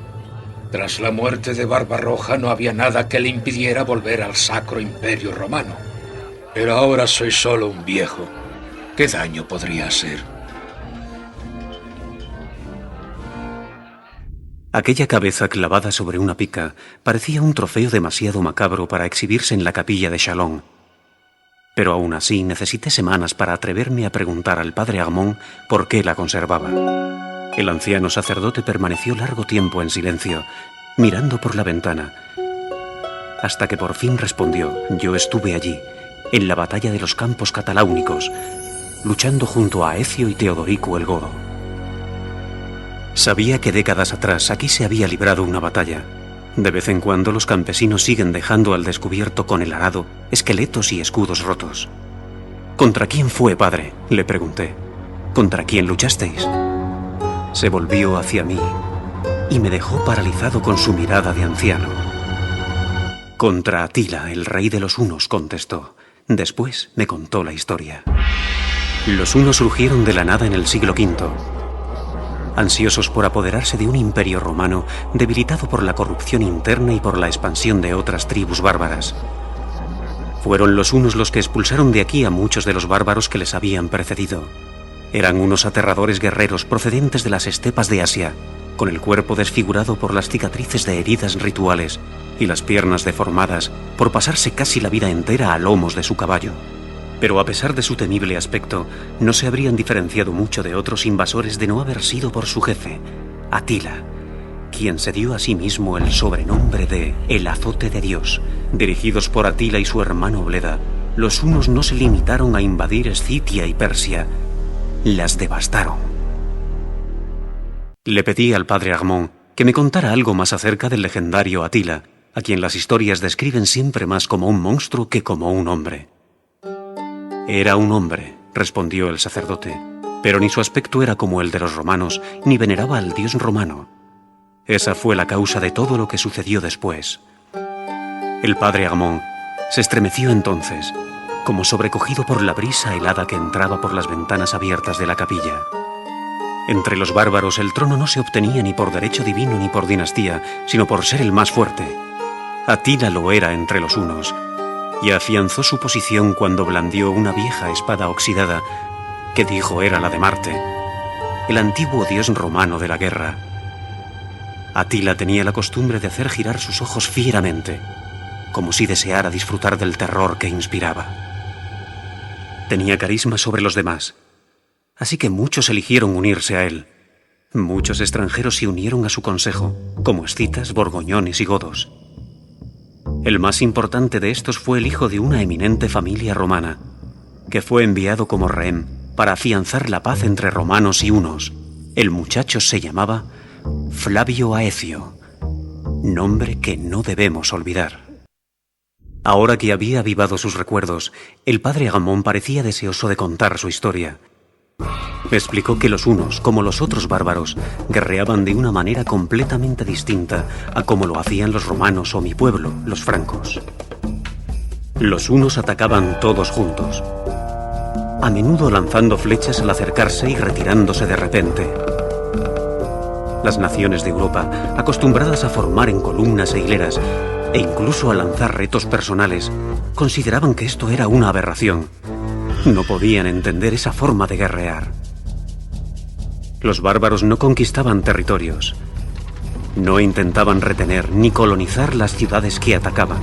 Tras la muerte de Barbarroja no había nada que le impidiera volver al Sacro Imperio Romano. Pero ahora soy solo un viejo. ¿Qué daño podría hacer? Aquella cabeza clavada sobre una pica parecía un trofeo demasiado macabro para exhibirse en la capilla de Chalon. Pero aún así necesité semanas para atreverme a preguntar al padre Armand por qué la conservaba. El anciano sacerdote permaneció largo tiempo en silencio, mirando por la ventana, hasta que por fin respondió: yo estuve allí, en la batalla de los campos cataláunicos, luchando junto a Aecio y Teodorico el Godo. Sabía que décadas atrás aquí se había librado una batalla. De vez en cuando los campesinos siguen dejando al descubierto con el arado esqueletos y escudos rotos. ¿Contra quién fue, padre?, le pregunté. ¿Contra quién luchasteis? Se volvió hacia mí y me dejó paralizado con su mirada de anciano. Contra Atila, el rey de los hunos, contestó. Después me contó la historia. Los hunos surgieron de la nada en el siglo V. Ansiosos por apoderarse de un imperio romano debilitado por la corrupción interna y por la expansión de otras tribus bárbaras. Fueron los hunos los que expulsaron de aquí a muchos de los bárbaros que les habían precedido. Eran unos aterradores guerreros procedentes de las estepas de Asia, con el cuerpo desfigurado por las cicatrices de heridas rituales y las piernas deformadas por pasarse casi la vida entera a lomos de su caballo. Pero a pesar de su temible aspecto, no se habrían diferenciado mucho de otros invasores de no haber sido por su jefe, Atila, quien se dio a sí mismo el sobrenombre de El Azote de Dios. Dirigidos por Atila y su hermano Bleda, los hunos no se limitaron a invadir Escitia y Persia, las devastaron. Le pedí al padre Armand que me contara algo más acerca del legendario Atila, a quien las historias describen siempre más como un monstruo que como un hombre. Era un hombre, respondió el sacerdote, pero ni su aspecto era como el de los romanos, ni veneraba al dios romano. Esa fue la causa de todo lo que sucedió después. El padre Armand se estremeció entonces, como sobrecogido por la brisa helada que entraba por las ventanas abiertas de la capilla. Entre los bárbaros el trono no se obtenía ni por derecho divino ni por dinastía, sino por ser el más fuerte. Atila lo era entre los hunos, y afianzó su posición cuando blandió una vieja espada oxidada que dijo era la de Marte, el antiguo dios romano de la guerra. Atila tenía la costumbre de hacer girar sus ojos fieramente, como si deseara disfrutar del terror que inspiraba. Tenía carisma sobre los demás, así que muchos eligieron unirse a él. Muchos extranjeros se unieron a su consejo, como escitas, borgoñones y godos. El más importante de estos fue el hijo de una eminente familia romana, que fue enviado como rehén para afianzar la paz entre romanos y hunos. El muchacho se llamaba Flavio Aecio, nombre que no debemos olvidar. Ahora que había avivado sus recuerdos, el padre Agamón parecía deseoso de contar su historia. Me explicó que los hunos, como los otros bárbaros, guerreaban de una manera completamente distinta a como lo hacían los romanos o mi pueblo, los francos. Los hunos atacaban todos juntos, a menudo lanzando flechas al acercarse y retirándose de repente. Las naciones de Europa, acostumbradas a formar en columnas e hileras, e incluso a lanzar retos personales, consideraban que esto era una aberración. No podían entender esa forma de guerrear. Los bárbaros no conquistaban territorios. No intentaban retener ni colonizar las ciudades que atacaban.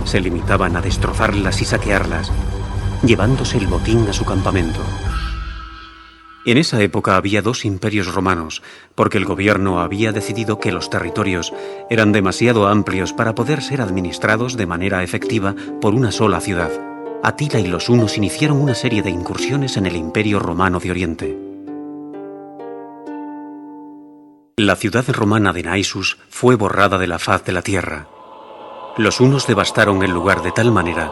Se limitaban a destrozarlas y saquearlas, llevándose el botín a su campamento. En esa época había dos imperios romanos, porque el gobierno había decidido que los territorios eran demasiado amplios para poder ser administrados de manera efectiva por una sola ciudad. Atila y los hunos iniciaron una serie de incursiones en el Imperio Romano de Oriente. La ciudad romana de Naissus fue borrada de la faz de la tierra. Los hunos devastaron el lugar de tal manera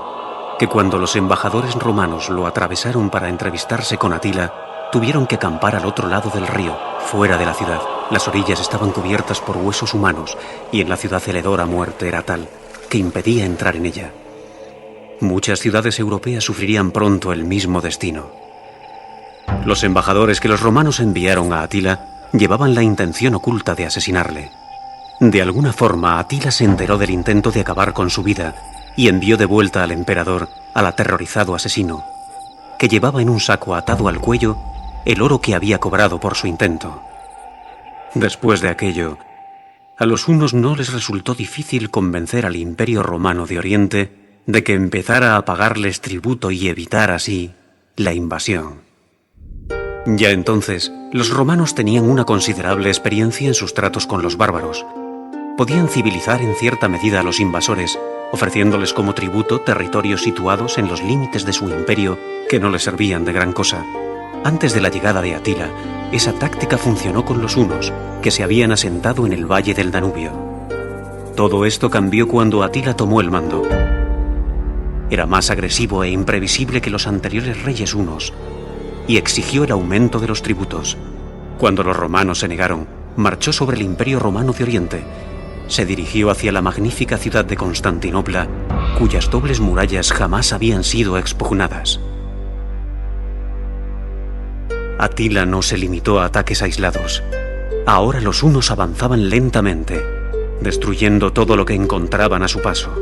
que cuando los embajadores romanos lo atravesaron para entrevistarse con Atila, tuvieron que acampar al otro lado del río, fuera de la ciudad. Las orillas estaban cubiertas por huesos humanos y en la ciudad el hedor a muerte era tal que impedía entrar en ella. Muchas ciudades europeas sufrirían pronto el mismo destino. Los embajadores que los romanos enviaron a Atila llevaban la intención oculta de asesinarle. De alguna forma, Atila se enteró del intento de acabar con su vida y envió de vuelta al emperador al aterrorizado asesino, que llevaba en un saco atado al cuello el oro que había cobrado por su intento. Después de aquello, a los hunos no les resultó difícil convencer al Imperio Romano de Oriente de que empezara a pagarles tributo y evitar así la invasión. Ya entonces, los romanos tenían una considerable experiencia en sus tratos con los bárbaros. Podían civilizar en cierta medida a los invasores, ofreciéndoles como tributo territorios situados en los límites de su imperio que no les servían de gran cosa. Antes de la llegada de Atila, esa táctica funcionó con los hunos, que se habían asentado en el valle del Danubio. Todo esto cambió cuando Atila tomó el mando. Era más agresivo e imprevisible que los anteriores reyes hunos, y exigió el aumento de los tributos. Cuando los romanos se negaron, marchó sobre el Imperio Romano de Oriente. Se dirigió hacia la magnífica ciudad de Constantinopla, cuyas dobles murallas jamás habían sido expugnadas. Atila no se limitó a ataques aislados. Ahora los hunos avanzaban lentamente, destruyendo todo lo que encontraban a su paso.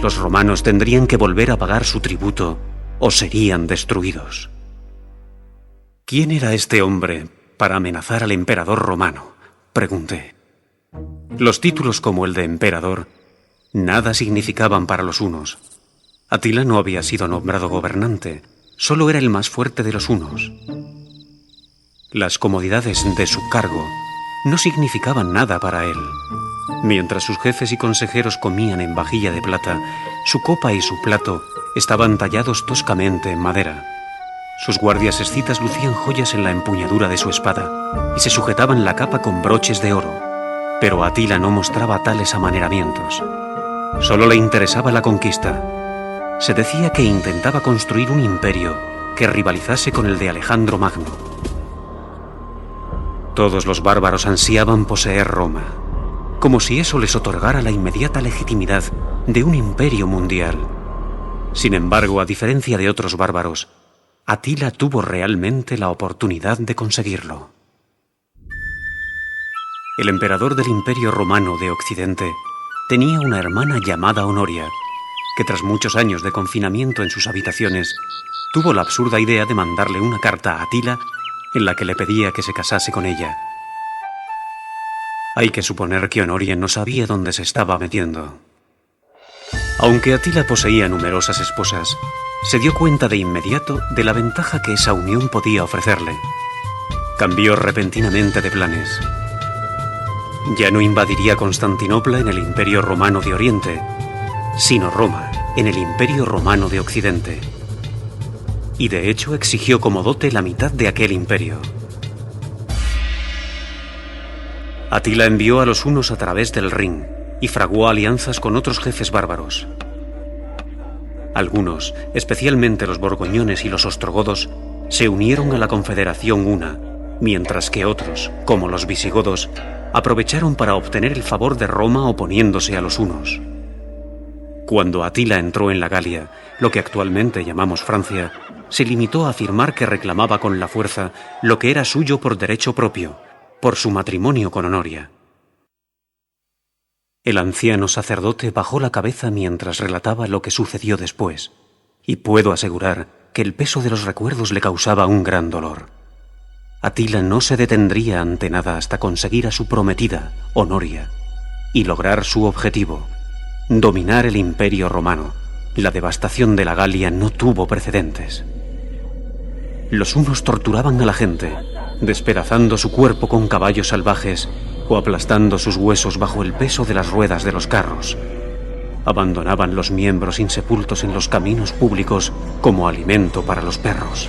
Los romanos tendrían que volver a pagar su tributo o serían destruidos. ¿Quién era este hombre para amenazar al emperador romano?, pregunté. Los títulos como el de emperador nada significaban para los hunos. Atila no había sido nombrado gobernante, solo era el más fuerte de los hunos. Las comodidades de su cargo no significaban nada para él. Mientras sus jefes y consejeros comían en vajilla de plata, su copa y su plato estaban tallados toscamente en madera. Sus guardias escitas lucían joyas en la empuñadura de su espada y se sujetaban la capa con broches de oro. Pero Atila no mostraba tales amaneramientos. Solo le interesaba la conquista. Se decía que intentaba construir un imperio que rivalizase con el de Alejandro Magno. Todos los bárbaros ansiaban poseer Roma, como si eso les otorgara la inmediata legitimidad de un imperio mundial. Sin embargo, a diferencia de otros bárbaros, Atila tuvo realmente la oportunidad de conseguirlo. El emperador del Imperio Romano de Occidente tenía una hermana llamada Honoria, que tras muchos años de confinamiento en sus habitaciones, tuvo la absurda idea de mandarle una carta a Atila en la que le pedía que se casase con ella. Hay que suponer que Honoria no sabía dónde se estaba metiendo. Aunque Atila poseía numerosas esposas, se dio cuenta de inmediato de la ventaja que esa unión podía ofrecerle. Cambió repentinamente de planes. Ya no invadiría Constantinopla en el Imperio Romano de Oriente, sino Roma en el Imperio Romano de Occidente. Y de hecho exigió como dote la mitad de aquel imperio. Atila envió a los hunos a través del Rin y fraguó alianzas con otros jefes bárbaros. Algunos, especialmente los borgoñones y los ostrogodos, se unieron a la confederación huna, mientras que otros, como los visigodos, aprovecharon para obtener el favor de Roma oponiéndose a los hunos. Cuando Atila entró en la Galia, lo que actualmente llamamos Francia, se limitó a afirmar que reclamaba con la fuerza lo que era suyo por derecho propio, por su matrimonio con Honoria. El anciano sacerdote bajó la cabeza mientras relataba lo que sucedió después, y puedo asegurar que el peso de los recuerdos le causaba un gran dolor. Atila no se detendría ante nada hasta conseguir a su prometida, Honoria, y lograr su objetivo, dominar el Imperio Romano. La devastación de la Galia no tuvo precedentes. Los hunos torturaban a la gente, despedazando su cuerpo con caballos salvajes o aplastando sus huesos bajo el peso de las ruedas de los carros. Abandonaban los miembros insepultos en los caminos públicos como alimento para los perros.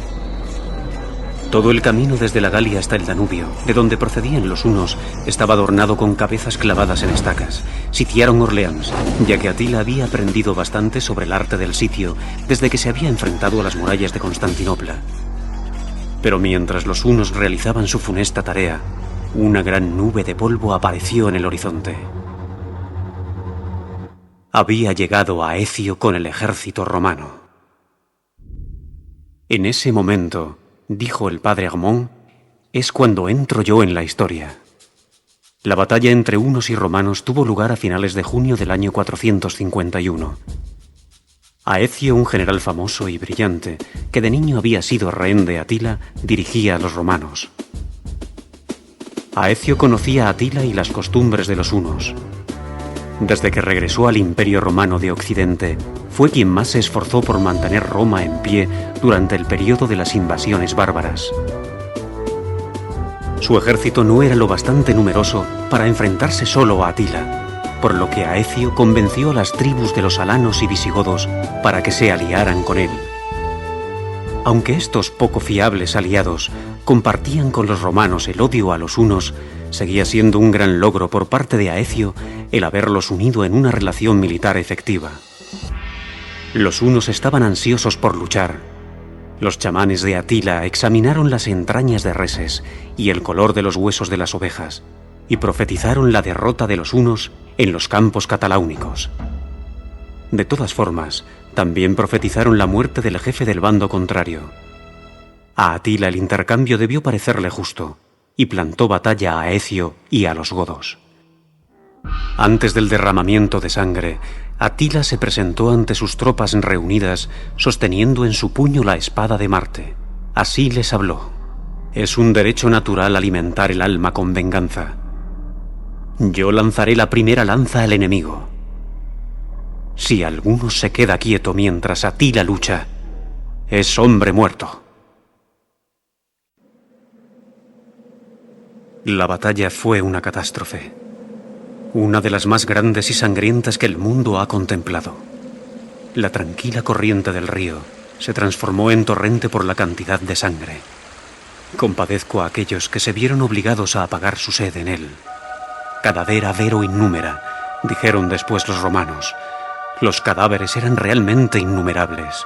Todo el camino desde la Galia hasta el Danubio, de donde procedían los hunos, estaba adornado con cabezas clavadas en estacas. Sitiaron Orleans, ya que Atila había aprendido bastante sobre el arte del sitio desde que se había enfrentado a las murallas de Constantinopla. Pero mientras los hunos realizaban su funesta tarea, una gran nube de polvo apareció en el horizonte. Había llegado Aecio con el ejército romano. En ese momento, dijo el padre Armand, es cuando entro yo en la historia. La batalla entre hunos y romanos tuvo lugar a finales de junio del año 451. Aecio, un general famoso y brillante, que de niño había sido rehén de Atila, dirigía a los romanos. Aecio conocía a Atila y las costumbres de los hunos. Desde que regresó al Imperio Romano de Occidente, fue quien más se esforzó por mantener Roma en pie durante el periodo de las invasiones bárbaras. Su ejército no era lo bastante numeroso para enfrentarse solo a Atila, por lo que Aecio convenció a las tribus de los alanos y visigodos para que se aliaran con él. Aunque estos poco fiables aliados compartían con los romanos el odio a los hunos, seguía siendo un gran logro por parte de Aecio el haberlos unido en una relación militar efectiva. Los hunos estaban ansiosos por luchar. Los chamanes de Atila examinaron las entrañas de reses y el color de los huesos de las ovejas, y profetizaron la derrota de los hunos en los campos cataláunicos. De todas formas, también profetizaron la muerte del jefe del bando contrario. A Atila el intercambio debió parecerle justo, y plantó batalla a Aecio y a los godos. Antes del derramamiento de sangre, Atila se presentó ante sus tropas reunidas, sosteniendo en su puño la espada de Marte. Así les habló: es un derecho natural alimentar el alma con venganza. Yo lanzaré la primera lanza al enemigo. Si alguno se queda quieto mientras Atila lucha, es hombre muerto. La batalla fue una catástrofe, una de las más grandes y sangrientas que el mundo ha contemplado. La tranquila corriente del río se transformó en torrente por la cantidad de sangre. Compadezco a aquellos que se vieron obligados a apagar su sed en él. Cadavera vero innúmera, dijeron después los romanos. Los cadáveres eran realmente innumerables.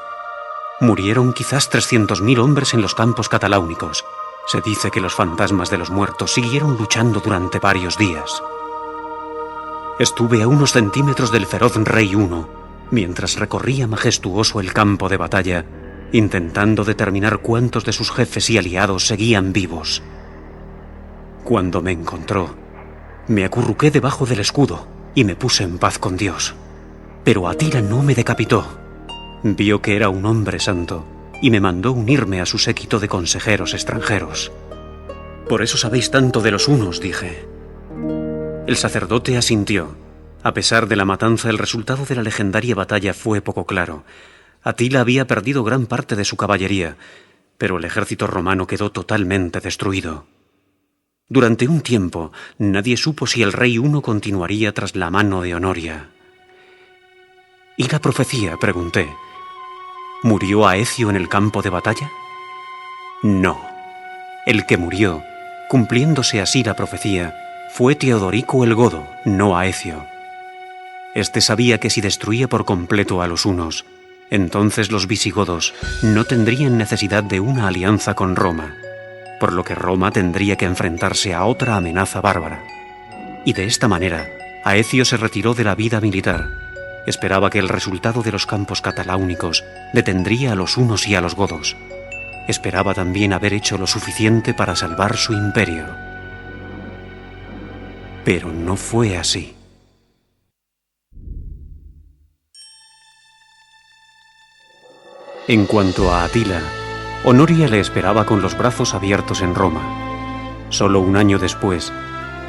Murieron quizás 300.000 hombres en los campos cataláunicos. Se dice que los fantasmas de los muertos siguieron luchando durante varios días. Estuve a unos centímetros del feroz rey huno, mientras recorría majestuoso el campo de batalla, intentando determinar cuántos de sus jefes y aliados seguían vivos. Cuando me encontró, me acurruqué debajo del escudo y me puse en paz con Dios. Pero Atila no me decapitó. Vio que era un hombre santo y me mandó unirme a su séquito de consejeros extranjeros. Por eso sabéis tanto de los hunos, dije. El sacerdote asintió. A pesar de la matanza, el resultado de la legendaria batalla fue poco claro. Atila había perdido gran parte de su caballería, pero el ejército romano quedó totalmente destruido. Durante un tiempo, nadie supo si el rey huno continuaría tras la mano de Honoria. ¿Y la profecía?, pregunté. ¿Murió Aecio en el campo de batalla? No. El que murió, cumpliéndose así la profecía, fue Teodorico el Godo, no Aecio. Este sabía que si destruía por completo a los hunos, entonces los visigodos no tendrían necesidad de una alianza con Roma, por lo que Roma tendría que enfrentarse a otra amenaza bárbara. Y de esta manera, Aecio se retiró de la vida militar. Esperaba que el resultado de los campos cataláunicos detendría a los hunos y a los godos. Esperaba también haber hecho lo suficiente para salvar su imperio. Pero no fue así. En cuanto a Atila, Honoria le esperaba con los brazos abiertos en Roma. Solo un año después,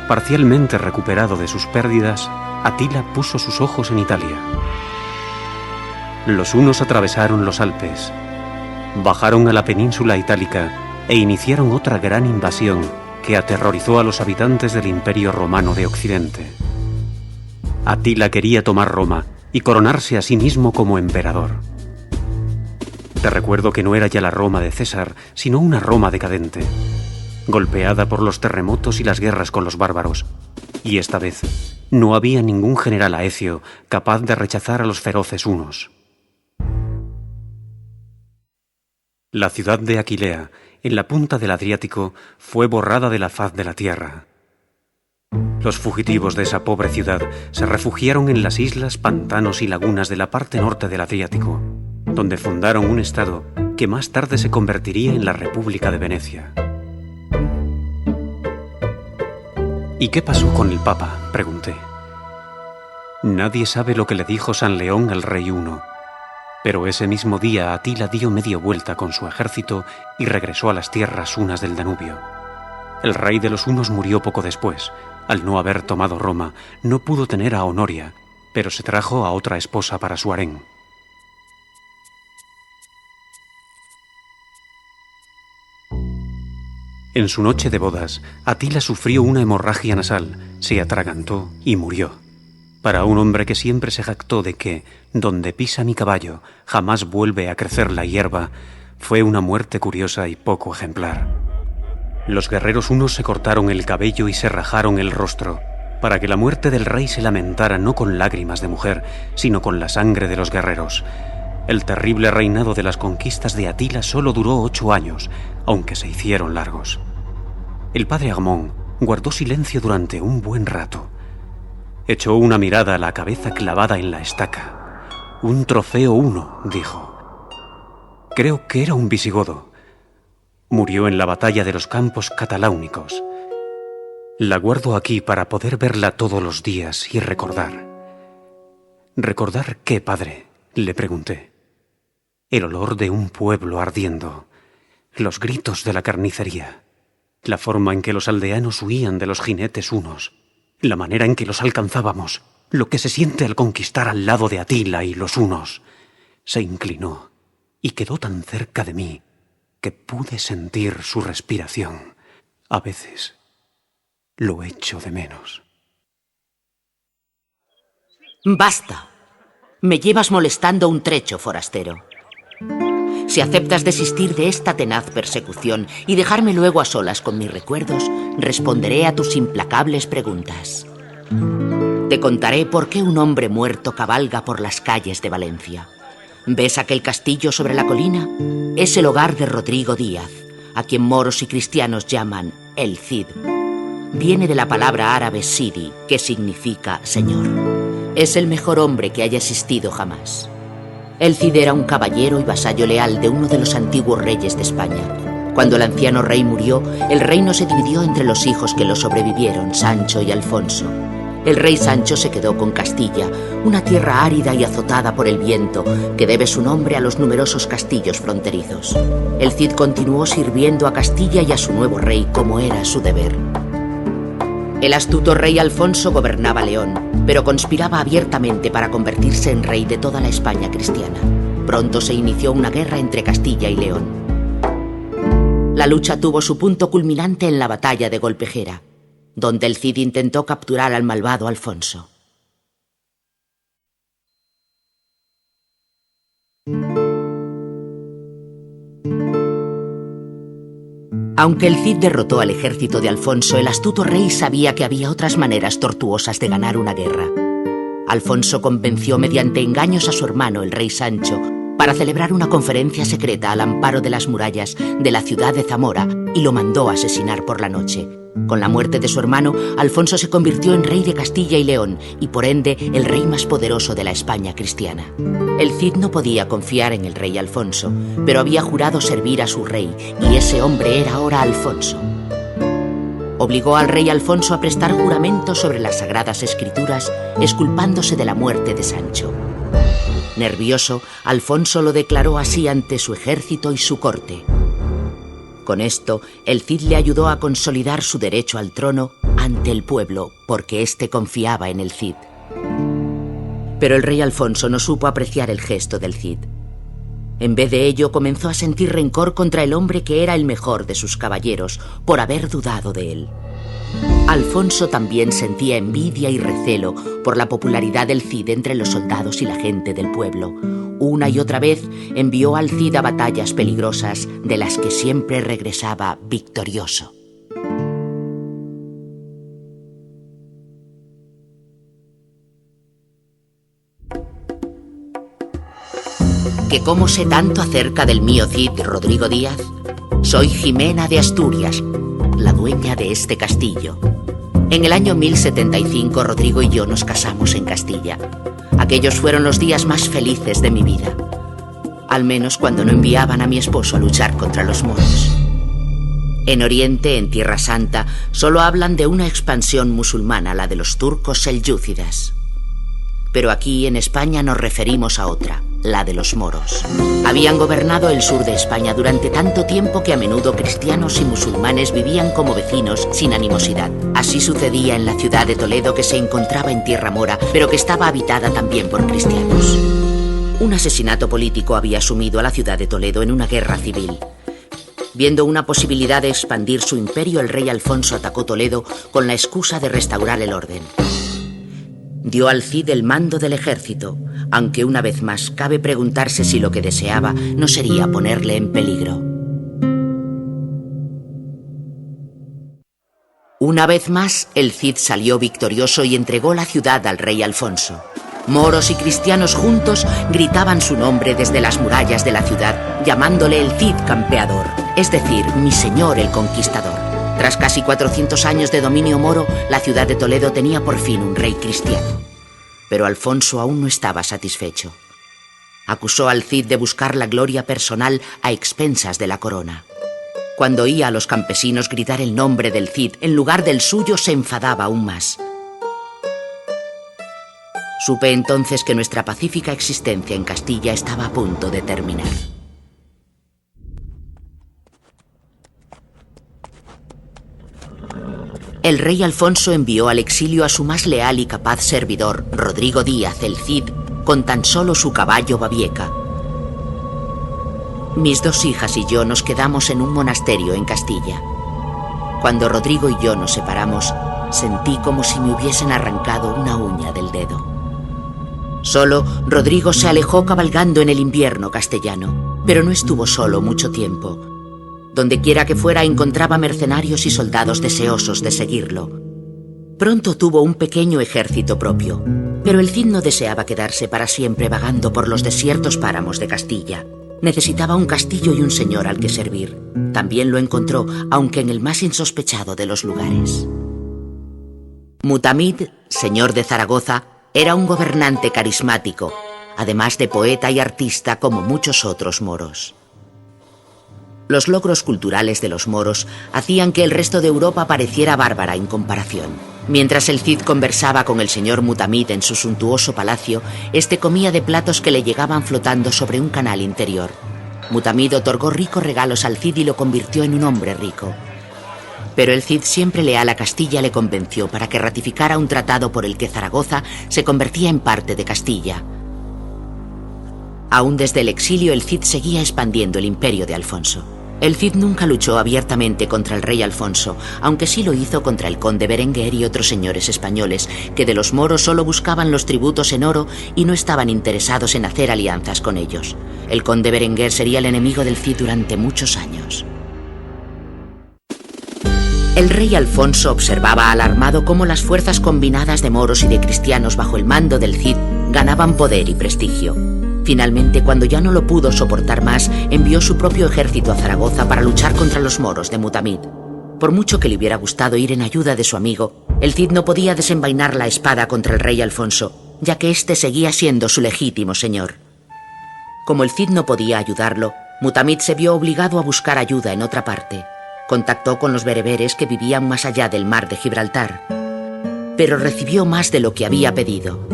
parcialmente recuperado de sus pérdidas, Atila puso sus ojos en Italia. Los hunos atravesaron los Alpes, bajaron a la península itálica e iniciaron otra gran invasión que aterrorizó a los habitantes del Imperio Romano de Occidente. Atila quería tomar Roma y coronarse a sí mismo como emperador. Te recuerdo que no era ya la Roma de César, sino una Roma decadente, golpeada por los terremotos y las guerras con los bárbaros. Y esta vez no había ningún general aecio capaz de rechazar a los feroces hunos. La ciudad de Aquilea, en la punta del Adriático, fue borrada de la faz de la tierra. Los fugitivos de esa pobre ciudad se refugiaron en las islas, pantanos y lagunas de la parte norte del Adriático, donde fundaron un estado que más tarde se convertiría en la República de Venecia. ¿Y qué pasó con el Papa?, pregunté. Nadie sabe lo que le dijo San León al rey Huno, pero ese mismo día Atila dio media vuelta con su ejército y regresó a las tierras hunas del Danubio. El rey de los hunos murió poco después. Al no haber tomado Roma, no pudo tener a Honoria, pero se trajo a otra esposa para su harén. En su noche de bodas, Atila sufrió una hemorragia nasal, se atragantó y murió. Para un hombre que siempre se jactó de que, donde pisa mi caballo, jamás vuelve a crecer la hierba, fue una muerte curiosa y poco ejemplar. Los guerreros hunos se cortaron el cabello y se rajaron el rostro, para que la muerte del rey se lamentara no con lágrimas de mujer, sino con la sangre de los guerreros. El terrible reinado de las conquistas de Atila solo duró 8 años, aunque se hicieron largos. El padre Agmón guardó silencio durante un buen rato. Echó una mirada a la cabeza clavada en la estaca. «Un trofeo huno», dijo. «Creo que era un visigodo. Murió en la batalla de los campos cataláunicos. La guardo aquí para poder verla todos los días y recordar». «¿Recordar qué, padre?», le pregunté. «El olor de un pueblo ardiendo, los gritos de la carnicería, la forma en que los aldeanos huían de los jinetes hunos, la manera en que los alcanzábamos, lo que se siente al conquistar al lado de Atila y los hunos». Se inclinó y quedó tan cerca de mí que pude sentir su respiración. A veces lo echo de menos. Basta. Me llevas molestando un trecho, forastero. Si aceptas desistir de esta tenaz persecución y dejarme luego a solas con mis recuerdos, responderé a tus implacables preguntas. Te contaré por qué un hombre muerto cabalga por las calles de Valencia. ¿Ves aquel castillo sobre la colina? Es el hogar de Rodrigo Díaz, a quien moros y cristianos llaman el Cid. Viene de la palabra árabe Sidi, que significa señor. Es el mejor hombre que haya existido jamás. El Cid era un caballero y vasallo leal de uno de los antiguos reyes de España. Cuando el anciano rey murió, el reino se dividió entre los hijos que lo sobrevivieron, Sancho y Alfonso. El rey Sancho se quedó con Castilla, una tierra árida y azotada por el viento, que debe su nombre a los numerosos castillos fronterizos. El Cid continuó sirviendo a Castilla y a su nuevo rey como era su deber. El astuto rey Alfonso gobernaba León, pero conspiraba abiertamente para convertirse en rey de toda la España cristiana. Pronto se inició una guerra entre Castilla y León. La lucha tuvo su punto culminante en la batalla de Golpejera, donde el Cid intentó capturar al malvado Alfonso. Aunque el Cid derrotó al ejército de Alfonso, el astuto rey sabía que había otras maneras tortuosas de ganar una guerra. Alfonso convenció mediante engaños a su hermano, el rey Sancho, para celebrar una conferencia secreta al amparo de las murallas de la ciudad de Zamora y lo mandó a asesinar por la noche. Con la muerte de su hermano, Alfonso se convirtió en rey de Castilla y León y por ende el rey más poderoso de la España cristiana. El Cid no podía confiar en el rey Alfonso, pero había jurado servir a su rey y ese hombre era ahora Alfonso. Obligó al rey Alfonso a prestar juramento sobre las sagradas escrituras, exculpándose de la muerte de Sancho. Nervioso, Alfonso lo declaró así ante su ejército y su corte. Con esto, el Cid le ayudó a consolidar su derecho al trono ante el pueblo, porque éste confiaba en el Cid. Pero el rey Alfonso no supo apreciar el gesto del Cid. En vez de ello, comenzó a sentir rencor contra el hombre que era el mejor de sus caballeros, por haber dudado de él. Alfonso también sentía envidia y recelo por la popularidad del Cid entre los soldados y la gente del pueblo. Una y otra vez envió al Cid a batallas peligrosas, de las que siempre regresaba victorioso. ¿Que cómo sé tanto acerca del mío Cid, Rodrigo Díaz? Soy Jimena de Asturias, la dueña de este castillo. En el año 1075, Rodrigo y yo nos casamos en Castilla. Aquellos fueron los días más felices de mi vida. Al menos cuando no enviaban a mi esposo a luchar contra los moros. En Oriente, en Tierra Santa, solo hablan de una expansión musulmana, la de los turcos selyúcidas. Pero aquí, en España, nos referimos a otra, la de los moros. Habían gobernado el sur de España durante tanto tiempo que a menudo cristianos y musulmanes vivían como vecinos sin animosidad. Así sucedía en la ciudad de Toledo, que se encontraba en tierra mora, pero que estaba habitada también por cristianos. Un asesinato político había sumido a la ciudad de Toledo en una guerra civil. Viendo una posibilidad de expandir su imperio, el rey Alfonso atacó Toledo con la excusa de restaurar el orden. Dio al Cid el mando del ejército, aunque una vez más cabe preguntarse si lo que deseaba no sería ponerle en peligro. Una vez más, el Cid salió victorioso y entregó la ciudad al rey Alfonso. Moros y cristianos juntos gritaban su nombre desde las murallas de la ciudad, llamándole el Cid campeador, es decir, mi señor el conquistador. Tras casi 400 años de dominio moro, la ciudad de Toledo tenía por fin un rey cristiano. Pero Alfonso aún no estaba satisfecho. Acusó al Cid de buscar la gloria personal a expensas de la corona. Cuando oía a los campesinos gritar el nombre del Cid en lugar del suyo, se enfadaba aún más. Supe entonces que nuestra pacífica existencia en Castilla estaba a punto de terminar. El rey Alfonso envió al exilio a su más leal y capaz servidor, Rodrigo Díaz, el Cid, con tan solo su caballo Babieca. Mis dos hijas y yo nos quedamos en un monasterio en Castilla. Cuando Rodrigo y yo nos separamos, sentí como si me hubiesen arrancado una uña del dedo. Solo, Rodrigo se alejó cabalgando en el invierno castellano, pero no estuvo solo mucho tiempo. Donde quiera que fuera encontraba mercenarios y soldados deseosos de seguirlo. Pronto tuvo un pequeño ejército propio, pero el Cid no deseaba quedarse para siempre vagando por los desiertos páramos de Castilla. Necesitaba un castillo y un señor al que servir. También lo encontró, aunque en el más insospechado de los lugares. Mutamid, señor de Zaragoza, era un gobernante carismático, además de poeta y artista como muchos otros moros. Los logros culturales de los moros hacían que el resto de Europa pareciera bárbara en comparación. Mientras el Cid conversaba con el señor Mutamid en su suntuoso palacio, este comía de platos que le llegaban flotando sobre un canal interior. Mutamid otorgó ricos regalos al Cid y lo convirtió en un hombre rico. Pero el Cid, siempre leal a Castilla, le convenció para que ratificara un tratado por el que Zaragoza se convertía en parte de Castilla. Aún desde el exilio, el Cid seguía expandiendo el imperio de Alfonso. El Cid nunca luchó abiertamente contra el rey Alfonso, aunque sí lo hizo contra el conde Berenguer y otros señores españoles, que de los moros solo buscaban los tributos en oro y no estaban interesados en hacer alianzas con ellos. El conde Berenguer sería el enemigo del Cid durante muchos años. El rey Alfonso observaba alarmado cómo las fuerzas combinadas de moros y de cristianos bajo el mando del Cid ganaban poder y prestigio. Finalmente, cuando ya no lo pudo soportar más, envió su propio ejército a Zaragoza para luchar contra los moros de Mutamid. Por mucho que le hubiera gustado ir en ayuda de su amigo, el Cid no podía desenvainar la espada contra el rey Alfonso, ya que éste seguía siendo su legítimo señor. Como el Cid no podía ayudarlo, Mutamid se vio obligado a buscar ayuda en otra parte. Contactó con los bereberes que vivían más allá del mar de Gibraltar, pero recibió más de lo que había pedido.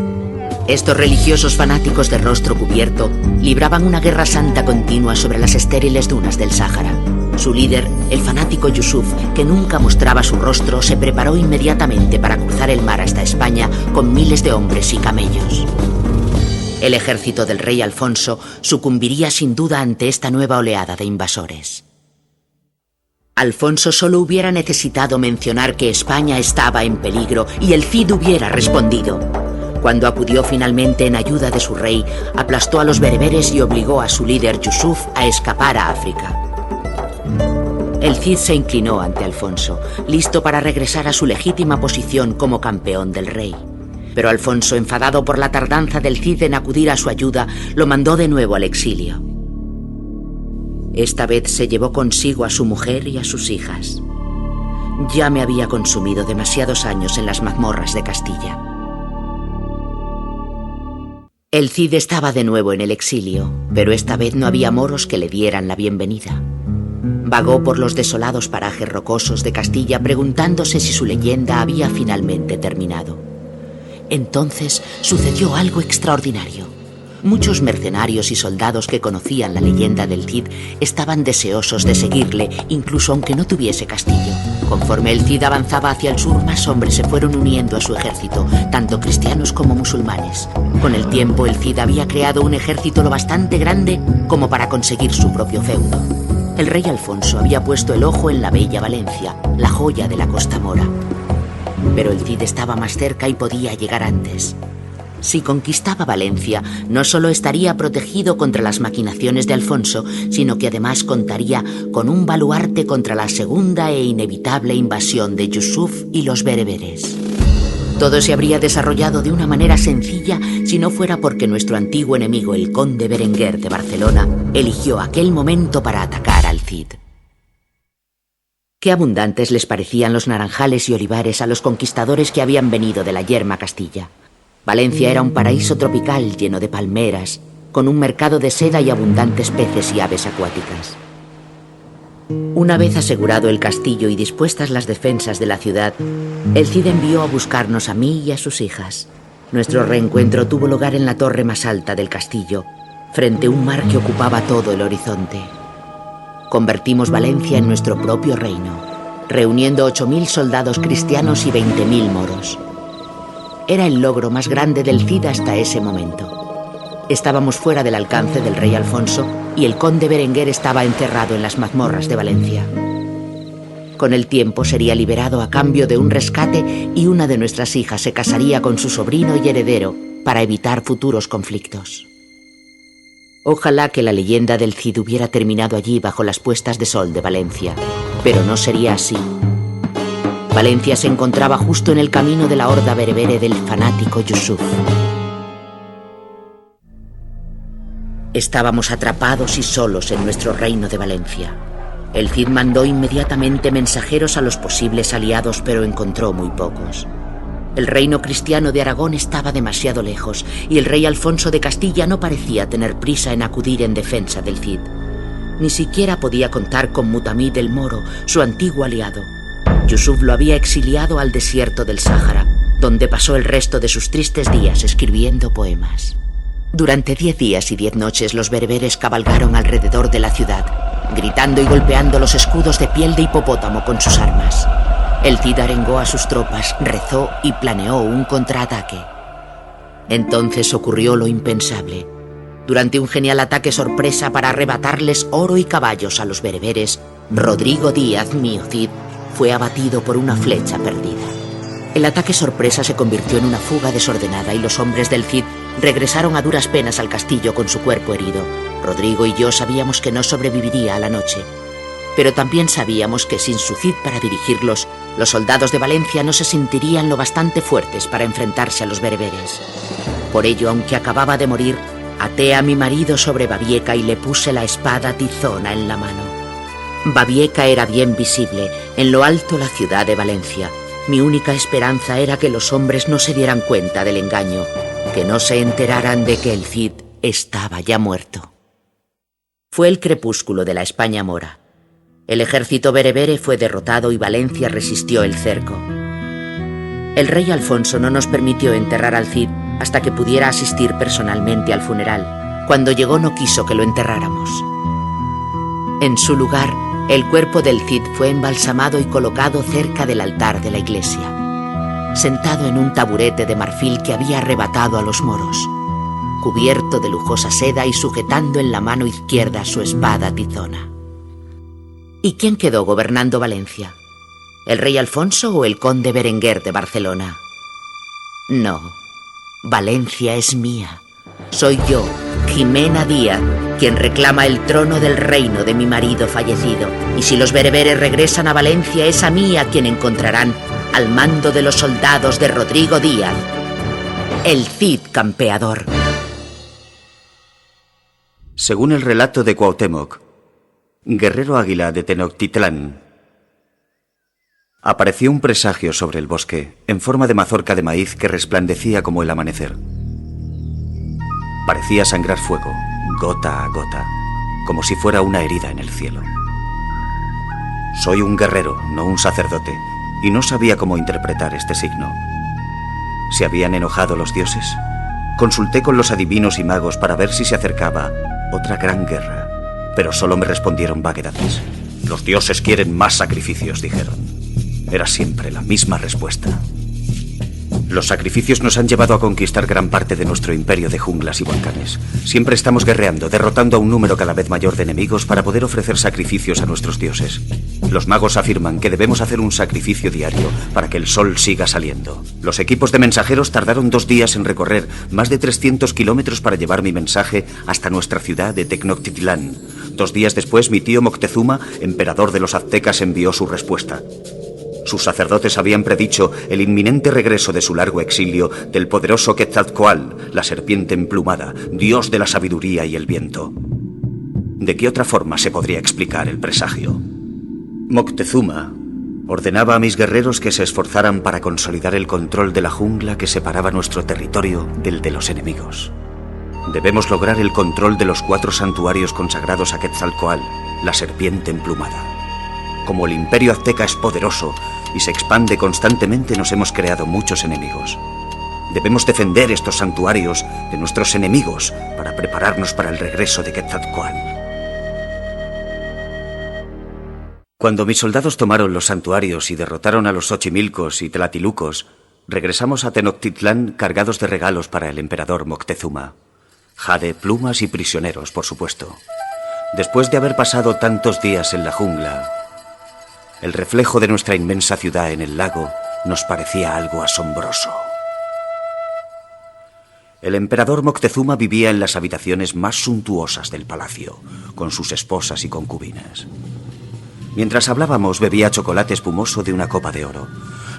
Estos religiosos fanáticos de rostro cubierto libraban una guerra santa continua sobre las estériles dunas del Sáhara. Su líder, el fanático Yusuf, que nunca mostraba su rostro, se preparó inmediatamente para cruzar el mar hasta España con miles de hombres y camellos. El ejército del rey Alfonso sucumbiría sin duda ante esta nueva oleada de invasores. Alfonso solo hubiera necesitado mencionar que España estaba en peligro y el Cid hubiera respondido. Cuando acudió finalmente en ayuda de su rey, aplastó a los bereberes y obligó a su líder Yusuf a escapar a África. El Cid se inclinó ante Alfonso, listo para regresar a su legítima posición como campeón del rey. Pero Alfonso, enfadado por la tardanza del Cid en acudir a su ayuda, lo mandó de nuevo al exilio. Esta vez se llevó consigo a su mujer y a sus hijas. Ya me había consumido demasiados años en las mazmorras de Castilla. El Cid estaba de nuevo en el exilio, pero esta vez no había moros que le dieran la bienvenida. Vagó por los desolados parajes rocosos de Castilla preguntándose si su leyenda había finalmente terminado. Entonces sucedió algo extraordinario. Muchos mercenarios y soldados que conocían la leyenda del Cid estaban deseosos de seguirle, incluso aunque no tuviese castillo. Conforme el Cid avanzaba hacia el sur, más hombres se fueron uniendo a su ejército, tanto cristianos como musulmanes. Con el tiempo, el Cid había creado un ejército lo bastante grande como para conseguir su propio feudo. El rey Alfonso había puesto el ojo en la bella Valencia, la joya de la Costa Mora. Pero el Cid estaba más cerca y podía llegar antes. Si conquistaba Valencia, no solo estaría protegido contra las maquinaciones de Alfonso, sino que además contaría con un baluarte contra la segunda e inevitable invasión de Yusuf y los bereberes. Todo se habría desarrollado de una manera sencilla si no fuera porque nuestro antiguo enemigo, el conde Berenguer de Barcelona, eligió aquel momento para atacar al Cid. Qué abundantes les parecían los naranjales y olivares a los conquistadores que habían venido de la yerma Castilla. Valencia era un paraíso tropical lleno de palmeras, con un mercado de seda y abundantes peces y aves acuáticas. Una vez asegurado el castillo y dispuestas las defensas de la ciudad, el Cid envió a buscarnos a mí y a sus hijas. Nuestro reencuentro tuvo lugar en la torre más alta del castillo, frente a un mar que ocupaba todo el horizonte. Convertimos Valencia en nuestro propio reino, reuniendo 8.000 soldados cristianos y 20.000 moros. Era el logro más grande del Cid hasta ese momento. Estábamos fuera del alcance del rey Alfonso y el conde Berenguer estaba encerrado en las mazmorras de Valencia. Con el tiempo sería liberado a cambio de un rescate y una de nuestras hijas se casaría con su sobrino y heredero para evitar futuros conflictos. Ojalá que la leyenda del Cid hubiera terminado allí bajo las puestas de sol de Valencia, pero no sería así. Valencia se encontraba justo en el camino de la horda berebere del fanático Yusuf. Estábamos atrapados y solos en nuestro reino de Valencia. El Cid mandó inmediatamente mensajeros a los posibles aliados, pero encontró muy pocos. El reino cristiano de Aragón estaba demasiado lejos y el rey Alfonso de Castilla no parecía tener prisa en acudir en defensa del Cid. Ni siquiera podía contar con Mutamid el Moro, su antiguo aliado. Yusuf lo había exiliado al desierto del Sáhara, donde pasó el resto de sus tristes días escribiendo poemas. Durante 10 días y 10 noches los bereberes cabalgaron alrededor de la ciudad, gritando y golpeando los escudos de piel de hipopótamo con sus armas. El Cid arengó a sus tropas, rezó y planeó un contraataque. Entonces ocurrió lo impensable. Durante un genial ataque sorpresa para arrebatarles oro y caballos a los bereberes, Rodrigo Díaz, mío Cid, fue abatido por una flecha perdida. El ataque sorpresa se convirtió en una fuga desordenada y los hombres del Cid regresaron a duras penas al castillo con su cuerpo herido. Rodrigo y yo sabíamos que no sobreviviría a la noche, pero también sabíamos que sin su Cid para dirigirlos, los soldados de Valencia no se sentirían lo bastante fuertes para enfrentarse a los bereberes. Por ello, aunque acababa de morir, até a mi marido sobre Babieca y le puse la espada tizona en la mano. Babieca era bien visible, en lo alto la ciudad de Valencia. Mi única esperanza era que los hombres no se dieran cuenta del engaño, que no se enteraran de que el Cid estaba ya muerto. Fue el crepúsculo de la España mora. El ejército berebere fue derrotado y Valencia resistió el cerco. El rey Alfonso no nos permitió enterrar al Cid hasta que pudiera asistir personalmente al funeral. Cuando llegó no quiso que lo enterráramos. En su lugar, el cuerpo del Cid fue embalsamado y colocado cerca del altar de la iglesia, sentado en un taburete de marfil que había arrebatado a los moros, cubierto de lujosa seda y sujetando en la mano izquierda su espada tizona. ¿Y quién quedó gobernando Valencia? ¿El rey Alfonso o el conde Berenguer de Barcelona? No, Valencia es mía. Soy yo, Jimena Díaz, quien reclama el trono del reino de mi marido fallecido. Y si los bereberes regresan a Valencia, es a mí a quien encontrarán al mando de los soldados de Rodrigo Díaz, el Cid campeador. Según el relato de Cuauhtémoc, guerrero águila de Tenochtitlán, apareció un presagio sobre el bosque, en forma de mazorca de maíz que resplandecía como el amanecer. Parecía sangrar fuego, gota a gota, como si fuera una herida en el cielo. Soy un guerrero, no un sacerdote, y no sabía cómo interpretar este signo. ¿Se habían enojado los dioses? Consulté con los adivinos y magos para ver si se acercaba otra gran guerra, pero solo me respondieron vaguedades. Los dioses quieren más sacrificios, dijeron. Era siempre la misma respuesta. Los sacrificios nos han llevado a conquistar gran parte de nuestro imperio de junglas y volcanes. Siempre estamos guerreando, derrotando a un número cada vez mayor de enemigos para poder ofrecer sacrificios a nuestros dioses. Los magos afirman que debemos hacer un sacrificio diario para que el sol siga saliendo. Los equipos de mensajeros tardaron 2 días en recorrer más de 300 kilómetros para llevar mi mensaje hasta nuestra ciudad de Tenochtitlán. 2 días después, mi tío Moctezuma, emperador de los aztecas, envió su respuesta. Sus sacerdotes habían predicho el inminente regreso de su largo exilio del poderoso Quetzalcóatl, la serpiente emplumada, dios de la sabiduría y el viento. ¿De qué otra forma se podría explicar el presagio? Moctezuma ordenaba a mis guerreros que se esforzaran para consolidar el control de la jungla que separaba nuestro territorio del de los enemigos. Debemos lograr el control de los 4 santuarios consagrados a Quetzalcóatl, la serpiente emplumada. Como el imperio azteca es poderoso y se expande constantemente, nos hemos creado muchos enemigos. Debemos defender estos santuarios de nuestros enemigos para prepararnos para el regreso de Quetzalcóatl. Cuando mis soldados tomaron los santuarios y derrotaron a los Xochimilcos y Tlatilucos, regresamos a Tenochtitlán cargados de regalos para el emperador Moctezuma. Jade, plumas y prisioneros, por supuesto. Después de haber pasado tantos días en la jungla, el reflejo de nuestra inmensa ciudad en el lago nos parecía algo asombroso. El emperador Moctezuma vivía en las habitaciones más suntuosas del palacio, con sus esposas y concubinas. Mientras hablábamos, bebía chocolate espumoso de una copa de oro.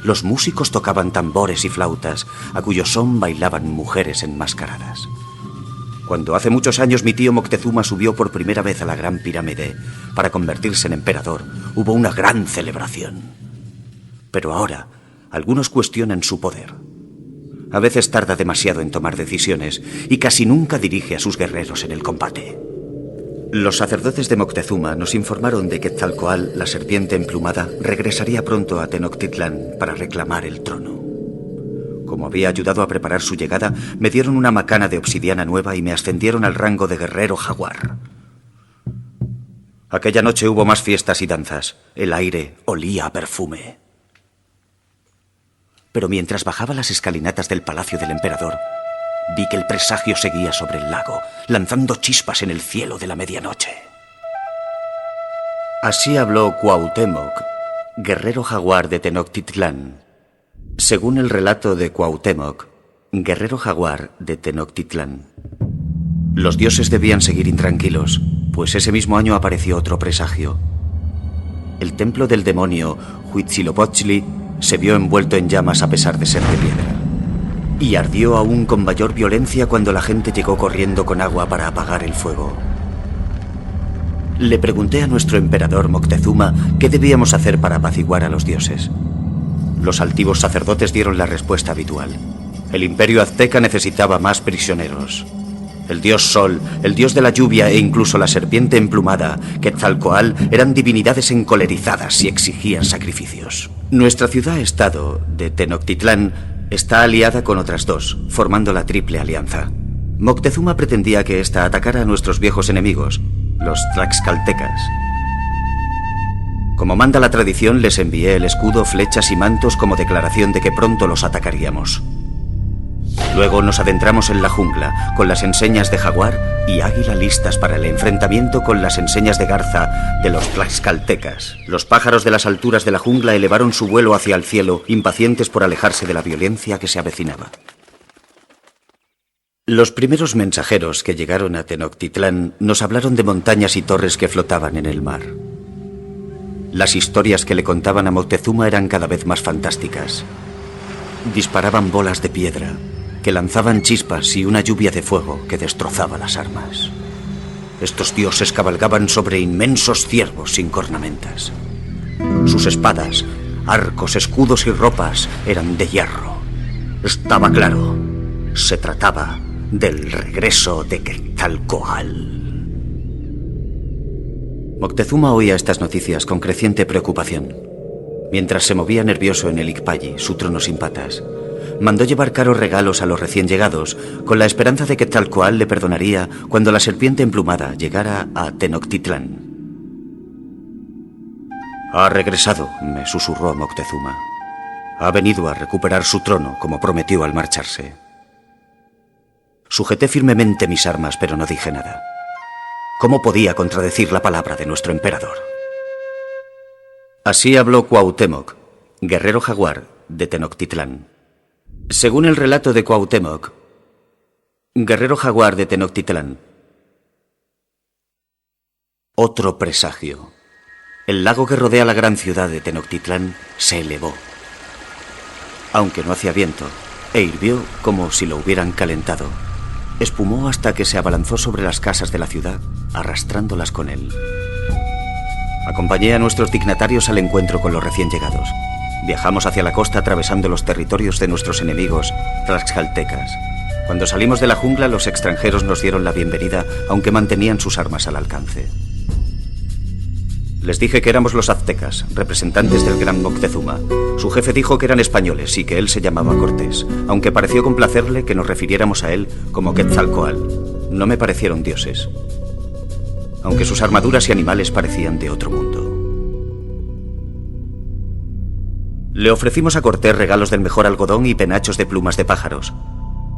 Los músicos tocaban tambores y flautas, a cuyo son bailaban mujeres enmascaradas. Cuando hace muchos años mi tío Moctezuma subió por primera vez a la Gran Pirámide para convertirse en emperador, hubo una gran celebración. Pero ahora, algunos cuestionan su poder. A veces tarda demasiado en tomar decisiones y casi nunca dirige a sus guerreros en el combate. Los sacerdotes de Moctezuma nos informaron de que Quetzalcóatl, la serpiente emplumada, regresaría pronto a Tenochtitlán para reclamar el trono. Como había ayudado a preparar su llegada, me dieron una macana de obsidiana nueva y me ascendieron al rango de guerrero jaguar. Aquella noche hubo más fiestas y danzas. El aire olía a perfume. Pero mientras bajaba las escalinatas del palacio del emperador, vi que el presagio seguía sobre el lago, lanzando chispas en el cielo de la medianoche. Así habló Cuauhtémoc, guerrero jaguar de Tenochtitlán. Según el relato de Cuauhtémoc, guerrero jaguar de Tenochtitlán, los dioses debían seguir intranquilos, pues ese mismo año apareció otro presagio. El templo del demonio Huitzilopochtli se vio envuelto en llamas a pesar de ser de piedra, y ardió aún con mayor violencia cuando la gente llegó corriendo con agua para apagar el fuego. Le pregunté a nuestro emperador Moctezuma qué debíamos hacer para apaciguar a los dioses. Los altivos sacerdotes dieron la respuesta habitual. El imperio azteca necesitaba más prisioneros. El dios Sol, el dios de la lluvia e incluso la serpiente emplumada, Quetzalcóatl, eran divinidades encolerizadas y exigían sacrificios. Nuestra ciudad-estado de Tenochtitlán está aliada con otras dos, formando la Triple Alianza. Moctezuma pretendía que ésta atacara a nuestros viejos enemigos, los tlaxcaltecas. Como manda la tradición, les envié el escudo, flechas y mantos como declaración de que pronto los atacaríamos. Luego nos adentramos en la jungla, con las enseñas de jaguar y águila listas para el enfrentamiento con las enseñas de garza de los tlaxcaltecas. Los pájaros de las alturas de la jungla elevaron su vuelo hacia el cielo, impacientes por alejarse de la violencia que se avecinaba. Los primeros mensajeros que llegaron a Tenochtitlán nos hablaron de montañas y torres que flotaban en el mar. Las historias que le contaban a Moctezuma eran cada vez más fantásticas. Disparaban bolas de piedra, que lanzaban chispas y una lluvia de fuego que destrozaba las armas. Estos dioses cabalgaban sobre inmensos ciervos sin cornamentas. Sus espadas, arcos, escudos y ropas eran de hierro. Estaba claro, se trataba del regreso de Quetzalcóatl. Moctezuma oía estas noticias con creciente preocupación. Mientras se movía nervioso en el Icpayi, su trono sin patas, mandó llevar caros regalos a los recién llegados, con la esperanza de que Quetzalcóatl le perdonaría cuando la serpiente emplumada llegara a Tenochtitlán. Ha regresado, me susurró Moctezuma. Ha venido a recuperar su trono, como prometió al marcharse. Sujeté firmemente mis armas, pero no dije nada. ¿Cómo podía contradecir la palabra de nuestro emperador? Así habló Cuauhtémoc, guerrero jaguar de Tenochtitlán. Según el relato de Cuauhtémoc, guerrero jaguar de Tenochtitlán, otro presagio. El lago que rodea la gran ciudad de Tenochtitlán se elevó, aunque no hacía viento, e hirvió como si lo hubieran calentado. Espumó hasta que se abalanzó sobre las casas de la ciudad, arrastrándolas con él. Acompañé a nuestros dignatarios al encuentro con los recién llegados. Viajamos hacia la costa atravesando los territorios de nuestros enemigos tlaxcaltecas. Cuando salimos de la jungla, los extranjeros nos dieron la bienvenida, aunque mantenían sus armas al alcance. Les dije que éramos los aztecas, representantes del gran Moctezuma. Su jefe dijo que eran españoles y que él se llamaba Cortés, aunque pareció complacerle que nos refiriéramos a él como Quetzalcóatl. No me parecieron dioses, aunque sus armaduras y animales parecían de otro mundo. Le ofrecimos a Cortés regalos del mejor algodón y penachos de plumas de pájaros,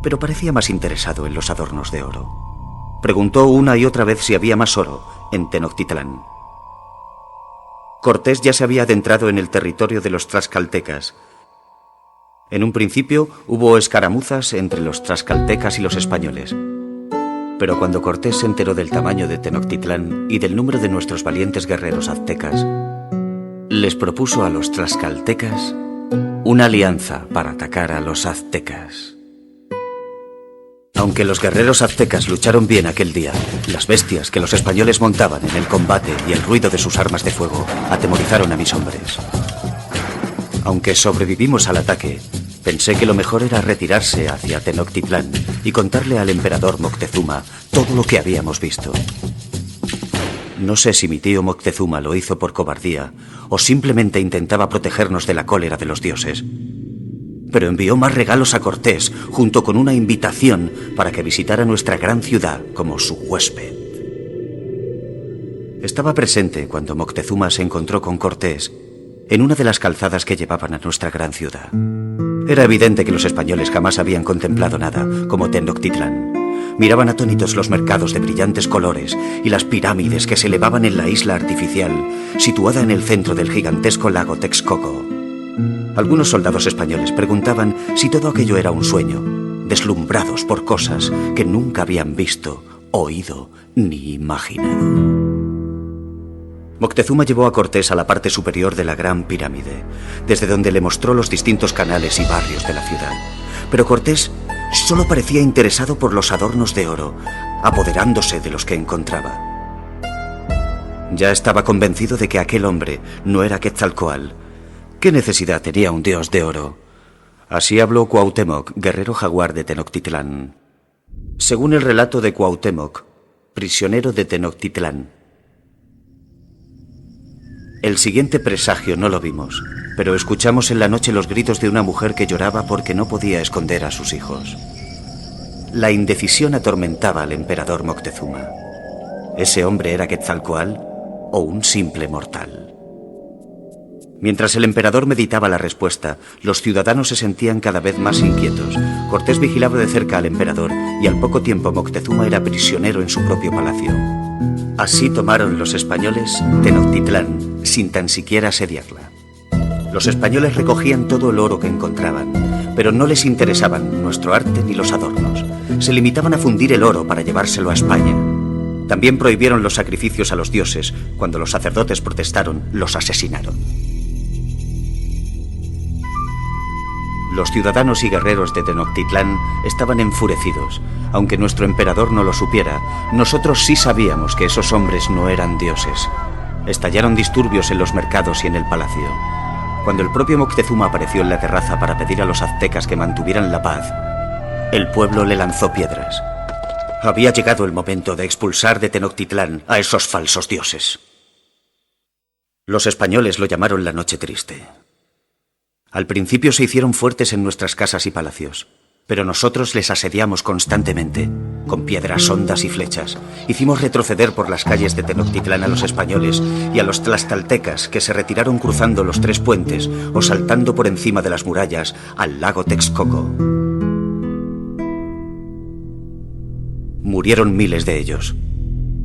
pero parecía más interesado en los adornos de oro. Preguntó una y otra vez si había más oro en Tenochtitlán. Cortés ya se había adentrado en el territorio de los tlaxcaltecas. En un principio hubo escaramuzas entre los tlaxcaltecas y los españoles. Pero cuando Cortés se enteró del tamaño de Tenochtitlán y del número de nuestros valientes guerreros aztecas, les propuso a los tlaxcaltecas una alianza para atacar a los aztecas. Aunque los guerreros aztecas lucharon bien aquel día, las bestias que los españoles montaban en el combate y el ruido de sus armas de fuego atemorizaron a mis hombres. Aunque sobrevivimos al ataque, pensé que lo mejor era retirarse hacia Tenochtitlán y contarle al emperador Moctezuma todo lo que habíamos visto. No sé si mi tío Moctezuma lo hizo por cobardía o simplemente intentaba protegernos de la cólera de los dioses. Pero envió más regalos a Cortés, junto con una invitación para que visitara nuestra gran ciudad como su huésped. Estaba presente cuando Moctezuma se encontró con Cortés en una de las calzadas que llevaban a nuestra gran ciudad. Era evidente que los españoles jamás habían contemplado nada como Tenochtitlán. Miraban atónitos los mercados de brillantes colores y las pirámides que se elevaban en la isla artificial, situada en el centro del gigantesco lago Texcoco. Algunos soldados españoles preguntaban si todo aquello era un sueño, deslumbrados por cosas que nunca habían visto, oído ni imaginado. Moctezuma llevó a Cortés a la parte superior de la gran pirámide, desde donde le mostró los distintos canales y barrios de la ciudad. Pero Cortés solo parecía interesado por los adornos de oro, apoderándose de los que encontraba. Ya estaba convencido de que aquel hombre no era Quetzalcóatl. ¿Qué necesidad tenía un dios de oro? Así habló Cuauhtémoc, guerrero jaguar de Tenochtitlán. Según el relato de Cuauhtémoc, prisionero de Tenochtitlán. El siguiente presagio no lo vimos, pero escuchamos en la noche los gritos de una mujer que lloraba porque no podía esconder a sus hijos. La indecisión atormentaba al emperador Moctezuma. ¿Ese hombre era Quetzalcóatl o un simple mortal? Mientras el emperador meditaba la respuesta, los ciudadanos se sentían cada vez más inquietos. Cortés vigilaba de cerca al emperador y al poco tiempo Moctezuma era prisionero en su propio palacio. Así tomaron los españoles Tenochtitlán sin tan siquiera asediarla. Los españoles recogían todo el oro que encontraban, pero no les interesaban nuestro arte ni los adornos. Se limitaban a fundir el oro para llevárselo a España. También prohibieron los sacrificios a los dioses. Cuando los sacerdotes protestaron, los asesinaron. Los ciudadanos y guerreros de Tenochtitlán estaban enfurecidos. Aunque nuestro emperador no lo supiera, nosotros sí sabíamos que esos hombres no eran dioses. Estallaron disturbios en los mercados y en el palacio. Cuando el propio Moctezuma apareció en la terraza para pedir a los aztecas que mantuvieran la paz, el pueblo le lanzó piedras. Había llegado el momento de expulsar de Tenochtitlán a esos falsos dioses. Los españoles lo llamaron la Noche Triste. Al principio se hicieron fuertes en nuestras casas y palacios, pero nosotros les asediamos constantemente, con piedras hondas y flechas. Hicimos retroceder por las calles de Tenochtitlán a los españoles y a los tlaxcaltecas, que se retiraron cruzando los 3 puentes o saltando por encima de las murallas al lago Texcoco. Murieron miles de ellos.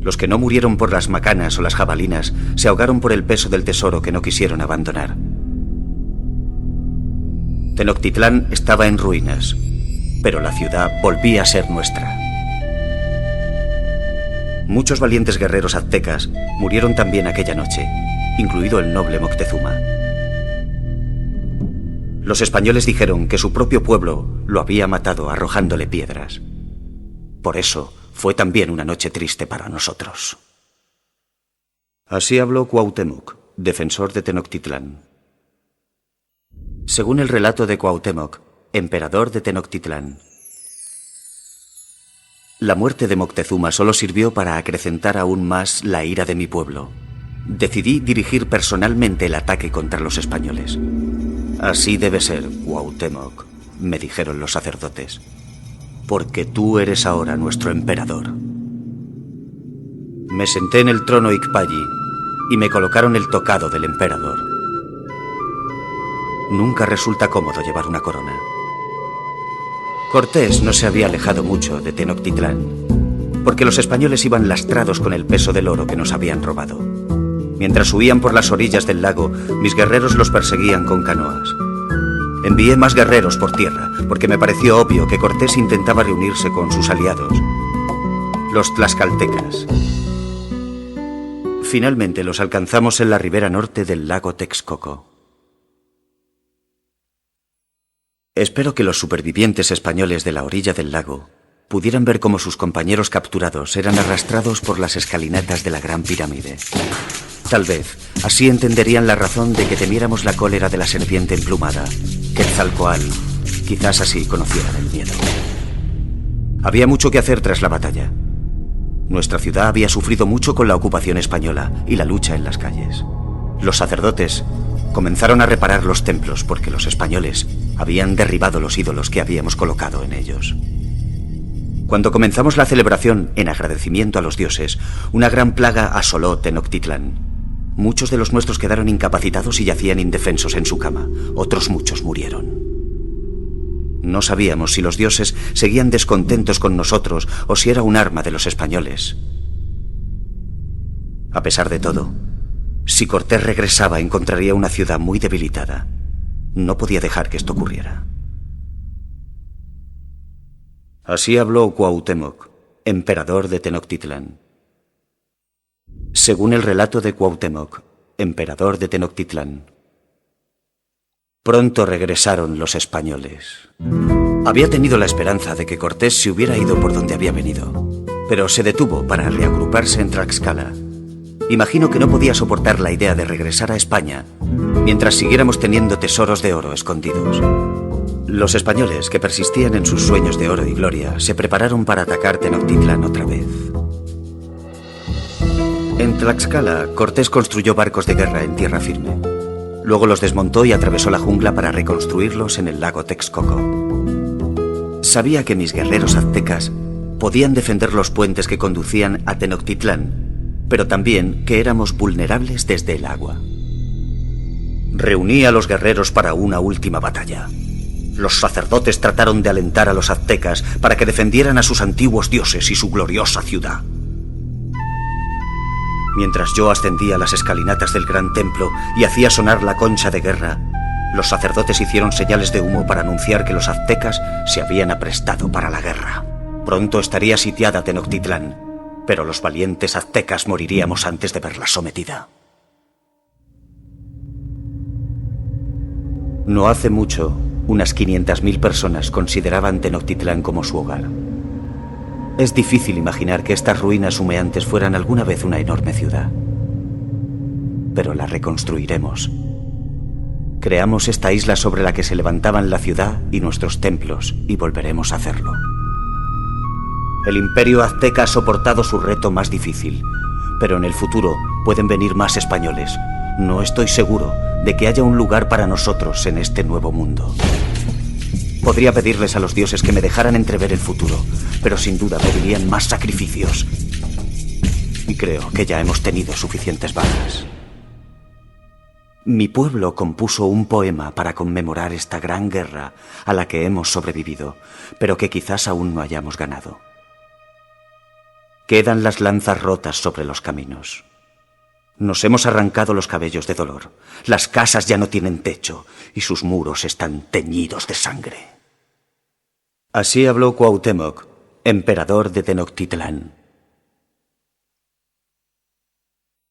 Los que no murieron por las macanas o las jabalinas se ahogaron por el peso del tesoro que no quisieron abandonar. Tenochtitlán estaba en ruinas, pero la ciudad volvía a ser nuestra. Muchos valientes guerreros aztecas murieron también aquella noche, incluido el noble Moctezuma. Los españoles dijeron que su propio pueblo lo había matado arrojándole piedras. Por eso fue también una noche triste para nosotros. Así habló Cuauhtémoc, defensor de Tenochtitlán. Según el relato de Cuauhtémoc, emperador de Tenochtitlán, la muerte de Moctezuma solo sirvió para acrecentar aún más la ira de mi pueblo. Decidí dirigir personalmente el ataque contra los españoles. Así debe ser, Cuauhtémoc, me dijeron los sacerdotes, porque tú eres ahora nuestro emperador. Me senté en el trono Icpalli y me colocaron el tocado del emperador. Nunca resulta cómodo llevar una corona. Cortés no se había alejado mucho de Tenochtitlán, porque los españoles iban lastrados con el peso del oro que nos habían robado. Mientras huían por las orillas del lago, mis guerreros los perseguían con canoas. Envié más guerreros por tierra, porque me pareció obvio que Cortés intentaba reunirse con sus aliados, los tlaxcaltecas. Finalmente los alcanzamos en la ribera norte del lago Texcoco. Espero que los supervivientes españoles de la orilla del lago pudieran ver cómo sus compañeros capturados eran arrastrados por las escalinatas de la Gran Pirámide. Tal vez así entenderían la razón de que temiéramos la cólera de la serpiente emplumada, Quetzalcóatl. Quizás así conocieran el miedo. Había mucho que hacer tras la batalla. Nuestra ciudad había sufrido mucho con la ocupación española y la lucha en las calles. Los sacerdotes comenzaron a reparar los templos porque los españoles habían derribado los ídolos que habíamos colocado en ellos. Cuando comenzamos la celebración en agradecimiento a los dioses, una gran plaga asoló Tenochtitlán. Muchos de los nuestros quedaron incapacitados y yacían indefensos en su cama. Otros muchos murieron. No sabíamos si los dioses seguían descontentos con nosotros o si era un arma de los españoles. A pesar de todo, si Cortés regresaba, encontraría una ciudad muy debilitada. No podía dejar que esto ocurriera. Así habló Cuauhtémoc, emperador de Tenochtitlán. Según el relato de Cuauhtémoc, emperador de Tenochtitlán, pronto regresaron los españoles. Había tenido la esperanza de que Cortés se hubiera ido por donde había venido, pero se detuvo para reagruparse en Tlaxcala. Imagino que no podía soportar la idea de regresar a España mientras siguiéramos teniendo tesoros de oro escondidos. Los españoles, que persistían en sus sueños de oro y gloria, se prepararon para atacar Tenochtitlán otra vez. En Tlaxcala, Cortés construyó barcos de guerra en tierra firme. Luego los desmontó y atravesó la jungla para reconstruirlos en el lago Texcoco. Sabía que mis guerreros aztecas podían defender los puentes que conducían a Tenochtitlán, pero también que éramos vulnerables desde el agua. Reuní a los guerreros para una última batalla. Los sacerdotes trataron de alentar a los aztecas para que defendieran a sus antiguos dioses y su gloriosa ciudad. Mientras yo ascendía las escalinatas del gran templo y hacía sonar la concha de guerra, los sacerdotes hicieron señales de humo para anunciar que los aztecas se habían aprestado para la guerra. Pronto estaría sitiada Tenochtitlán, pero los valientes aztecas moriríamos antes de verla sometida. No hace mucho, unas 500.000 personas consideraban Tenochtitlán como su hogar. Es difícil imaginar que estas ruinas humeantes fueran alguna vez una enorme ciudad. Pero la reconstruiremos. Creamos esta isla sobre la que se levantaban la ciudad y nuestros templos, y volveremos a hacerlo. El imperio azteca ha soportado su reto más difícil, pero en el futuro pueden venir más españoles. No estoy seguro de que haya un lugar para nosotros en este nuevo mundo. Podría pedirles a los dioses que me dejaran entrever el futuro, pero sin duda pedirían más sacrificios. Y creo que ya hemos tenido suficientes bajas. Mi pueblo compuso un poema para conmemorar esta gran guerra a la que hemos sobrevivido, pero que quizás aún no hayamos ganado. Quedan las lanzas rotas sobre los caminos. Nos hemos arrancado los cabellos de dolor. Las casas ya no tienen techo y sus muros están teñidos de sangre. Así habló Cuauhtémoc, emperador de Tenochtitlán.